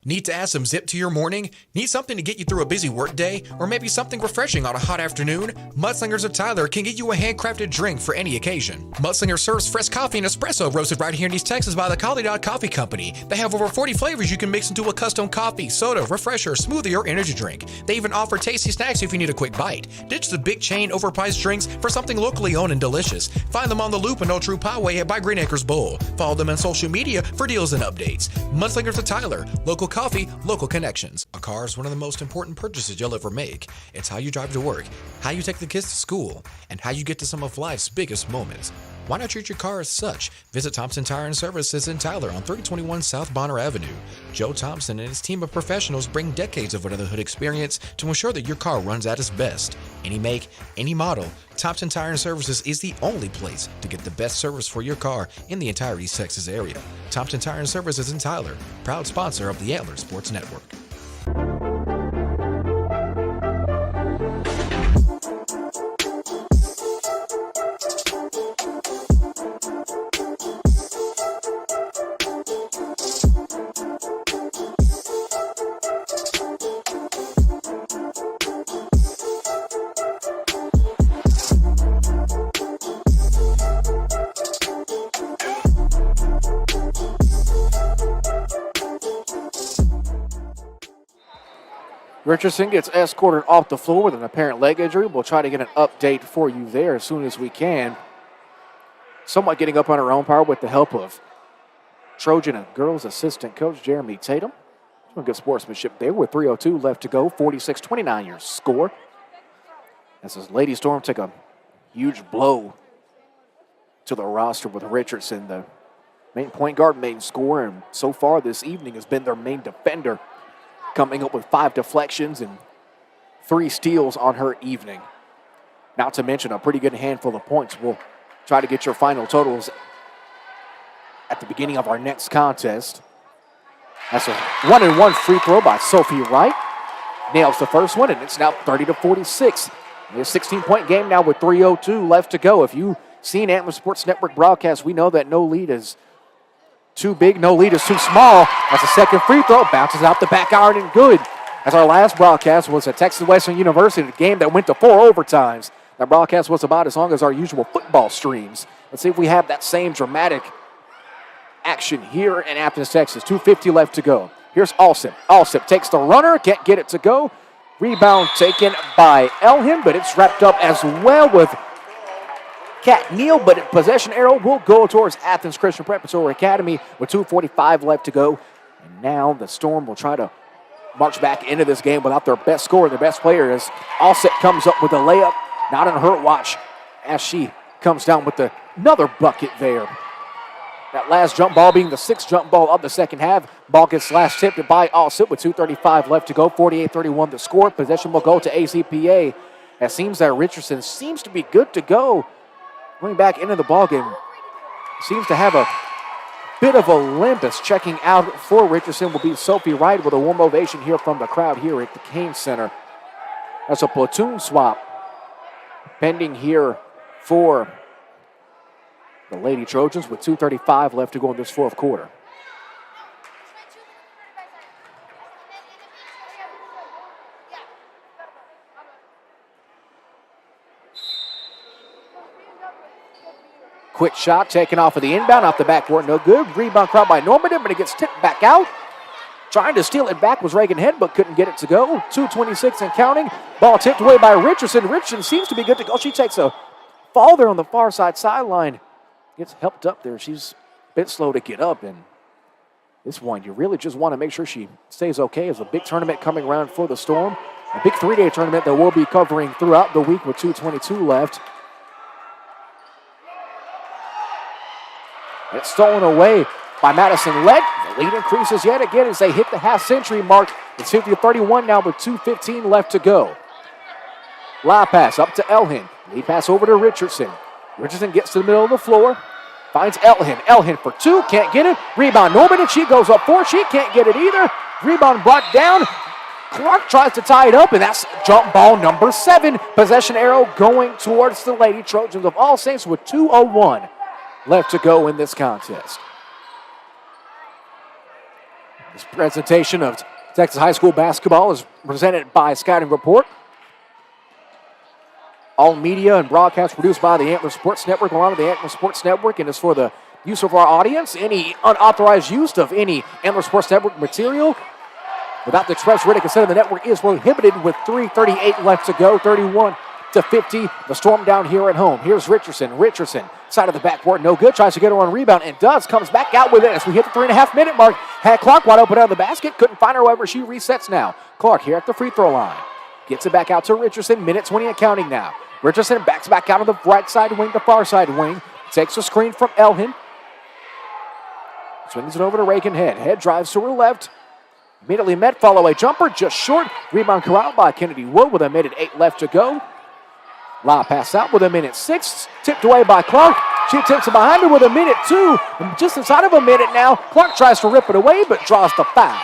Speaker 3: Need to add some zip to your morning? Need something to get you through a busy workday? Or maybe something refreshing on a hot afternoon? Mudslingers of Tyler can get you a handcrafted drink for any occasion. Mudslinger serves fresh coffee and espresso roasted right here in East Texas by the Collie Dog Coffee Company. They have over 40 flavors you can mix into a custom coffee, soda, refresher, smoothie, or energy drink. They even offer tasty snacks if you need a quick bite. Ditch the big chain overpriced drinks for something locally owned and delicious. Find them on the Loop and Old True Poway by Green Acres Bowl. Follow them on social media for deals and updates. Mudslingers of Tyler, local coffee, local connections. A car is one of the most important purchases you'll ever make. It's how you drive to work, how you take the kids to school, and how you get to some of life's biggest moments. Why not treat your car as such? Visit Thompson Tire and Services in Tyler on 3021 South Bonner Avenue. Joe Thompson and his team of professionals bring decades of under the hood experience to ensure that your car runs at its best. Any make, any model, Thompson Tire and Services is the only place to get the best service for your car in the entire East Texas area. Thompson Tire and Services in Tyler, proud sponsor of the Antler Sports Network.
Speaker 1: Richardson gets escorted off the floor with an apparent leg injury. We'll try to get an update for you there as soon as we can. Somewhat getting up on her own power with the help of Trojan and girls assistant coach Jeremy Tatum. Some good sportsmanship there with 3:02 left to go. 46-29 your score. As this Lady Storm take a huge blow to the roster with Richardson, the main point guard, main scorer, and so far this evening has been their main defender, coming up with 5 deflections and 3 steals on her evening. Not to mention a pretty good handful of points. We'll try to get your final totals at the beginning of our next contest. That's a 1-and-1 free throw by Sophie Wright. Nails the first one, and it's now 30-46. It's a 16-point game now with 3:02 left to go. If you've seen Antler Sports Network broadcast, we know that no lead is too big, no lead is too small. That's a second free throw, bounces out the back iron and good. As our last broadcast was at Texas Western University, a game that went to 4 overtimes. That broadcast was about as long as our usual football streams. Let's see if we have that same dramatic action here in Athens, Texas. 2:50 left to go. Here's Alsip. Alsip takes the runner, can't get it to go. Rebound taken by Elham, but it's wrapped up as well with Kat Neal, but possession arrow will go towards Athens Christian Preparatory Academy with 2:45 left to go. And now the Storm will try to march back into this game without their best scorer, their best player, as Alsip comes up with a layup, not on her watch, as she comes down with another bucket there. That last jump ball being the 6th jump ball of the second half. Ball gets last tipped by Alsip with 2:35 left to go. 48-31 the score. Possession will go to ACPA. It seems that Richardson seems to be good to go. Going back into the ballgame, seems to have a bit of a limp. As checking out for Richardson will be Sophie Wright with a warm ovation here from the crowd here at the Cain Center. That's a platoon swap pending here for the Lady Trojans with 2:35 left to go in this fourth quarter. Quick shot taken off of the inbound, off the backboard, no good. Rebound caught by Normandy, but it gets tipped back out. Trying to steal it back was Reagan Head, but couldn't get it to go. 2:26 and counting. Ball tipped away by Richardson. Richardson seems to be good to go. She takes a fall there on the far side sideline. Gets helped up there. She's a bit slow to get up, and this one, you really just want to make sure she stays okay. As a big tournament coming around for the Storm. A big 3-day tournament that we'll be covering throughout the week with 2:22 left. It's stolen away by Madison Lett. The lead increases yet again as they hit the half-century mark. It's 50-31 now with 2:15 left to go. Lob pass up to Elhin. Lead pass over to Richardson. Richardson gets to the middle of the floor. Finds Elhin. Elhin for two. Can't get it. Rebound Norman, and she goes up four. She can't get it either. Rebound brought down. Clark tries to tie it up, and that's jump ball number 7. Possession arrow going towards the Lady Trojans of All Saints with 2:01 left to go in this contest. This presentation of Texas High School basketball is presented by Scouting Report. All media and broadcast produced by the Antler Sports Network, along with the Antler Sports Network, and is for the use of our audience. Any unauthorized use of any Antler Sports Network material without the express written consent of the network is prohibited with 3:38 left to go, 31-50. The Storm down here at home. Here's Richardson. Richardson, side of the backboard, no good. Tries to get her on rebound and does. Comes back out with it as we hit the 3.5-minute mark. Had Clark wide open out of the basket. Couldn't find her, however, she resets now. Clark here at the free throw line. Gets it back out to Richardson. Minute 20 and counting now. Richardson backs back out of the right side wing to far side wing. Takes a screen from Elhin. Swings it over to Reagan Head. Head drives to her left. Immediately met, follow a jumper, just short. Rebound corralled by Kennedy Wood with a minute 8 left to go. Lob pass out with a minute 6. Tipped away by Clark. She tips it behind her with a minute 2. And just inside of a minute now, Clark tries to rip it away but draws the foul.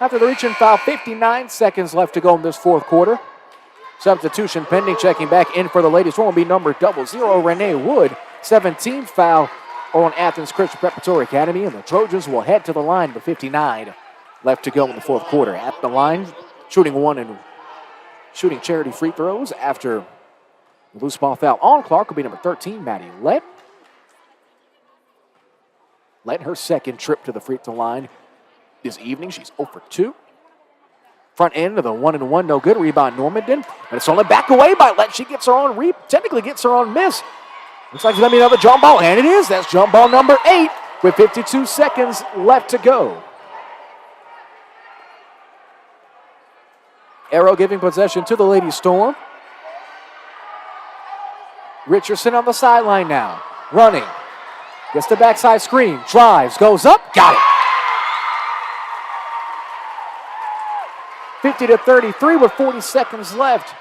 Speaker 1: After the reach and foul, 59 seconds left to go in this fourth quarter. Substitution pending, checking back in for the ladies. Will be number 00, Renee Wood. 17th foul on Athens Christian Preparatory Academy, and the Trojans will head to the line with 59 left to go in the fourth quarter. At the line, shooting one and shooting charity free throws after the loose ball foul on Clark will be number 13, Maddie Lett. Lett, her second trip to the free throw line this evening. She's 0 for 2. Front end of the 1-and-1, no good. Rebound Normandin, but it's only back away by Lett. She gets her own technically gets her own miss. Looks like it's going to be another jump ball, and it is. That's jump ball number 8 with 52 seconds left to go. Arrow giving possession to the Lady Storm. Richardson on the sideline now. Running. Gets the backside screen. Drives. Goes up. Got it. 50-33 with 40 seconds left.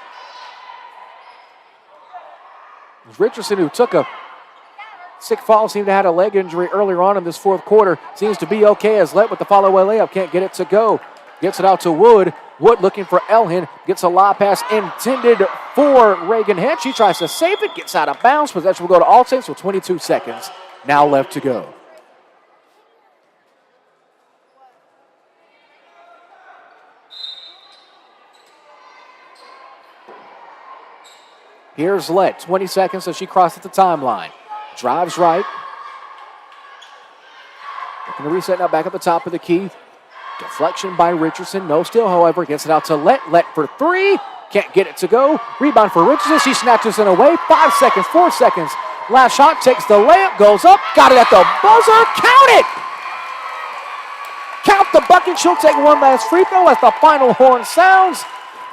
Speaker 1: Richardson, who took a sick fall, seemed to have a leg injury earlier on in this fourth quarter. Seems to be okay as Lett with the follow-away layup. Can't get it to go. Gets it out to Wood. Wood looking for Elhin. Gets a lob pass intended for Reagan Head. She tries to save it. Gets out of bounds. Possession will go to All Saints with 22 seconds now left to go. Here's Lett, 20 seconds as she crosses the timeline. Drives right. Looking to reset now back at the top of the key. Deflection by Richardson. No steal, however. Gets it out to Lett. Lett for 3. Can't get it to go. Rebound for Richardson. She snatches it away. 5 seconds, 4 seconds. Last shot takes the layup. Goes up. Got it at the buzzer. Count it! Count the bucket. She'll take one last free throw as the final horn sounds.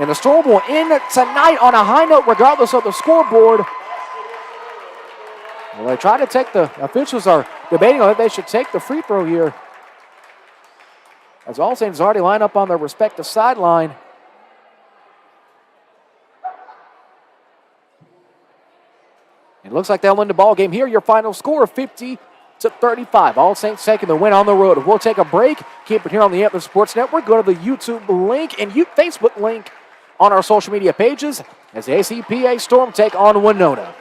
Speaker 1: And the Storm will end tonight on a high note regardless of the scoreboard. Well, they try to take the officials are debating on if they should take the free throw here. As All Saints already line up on their respective sideline. It looks like they'll win the ball game here. Your final score, 50-35. All Saints taking the win on the road. We'll take a break. Keep it here on the Antler Sports Network. Go to the YouTube link and Facebook link on our social media pages as the ACPA Storm take on Winona.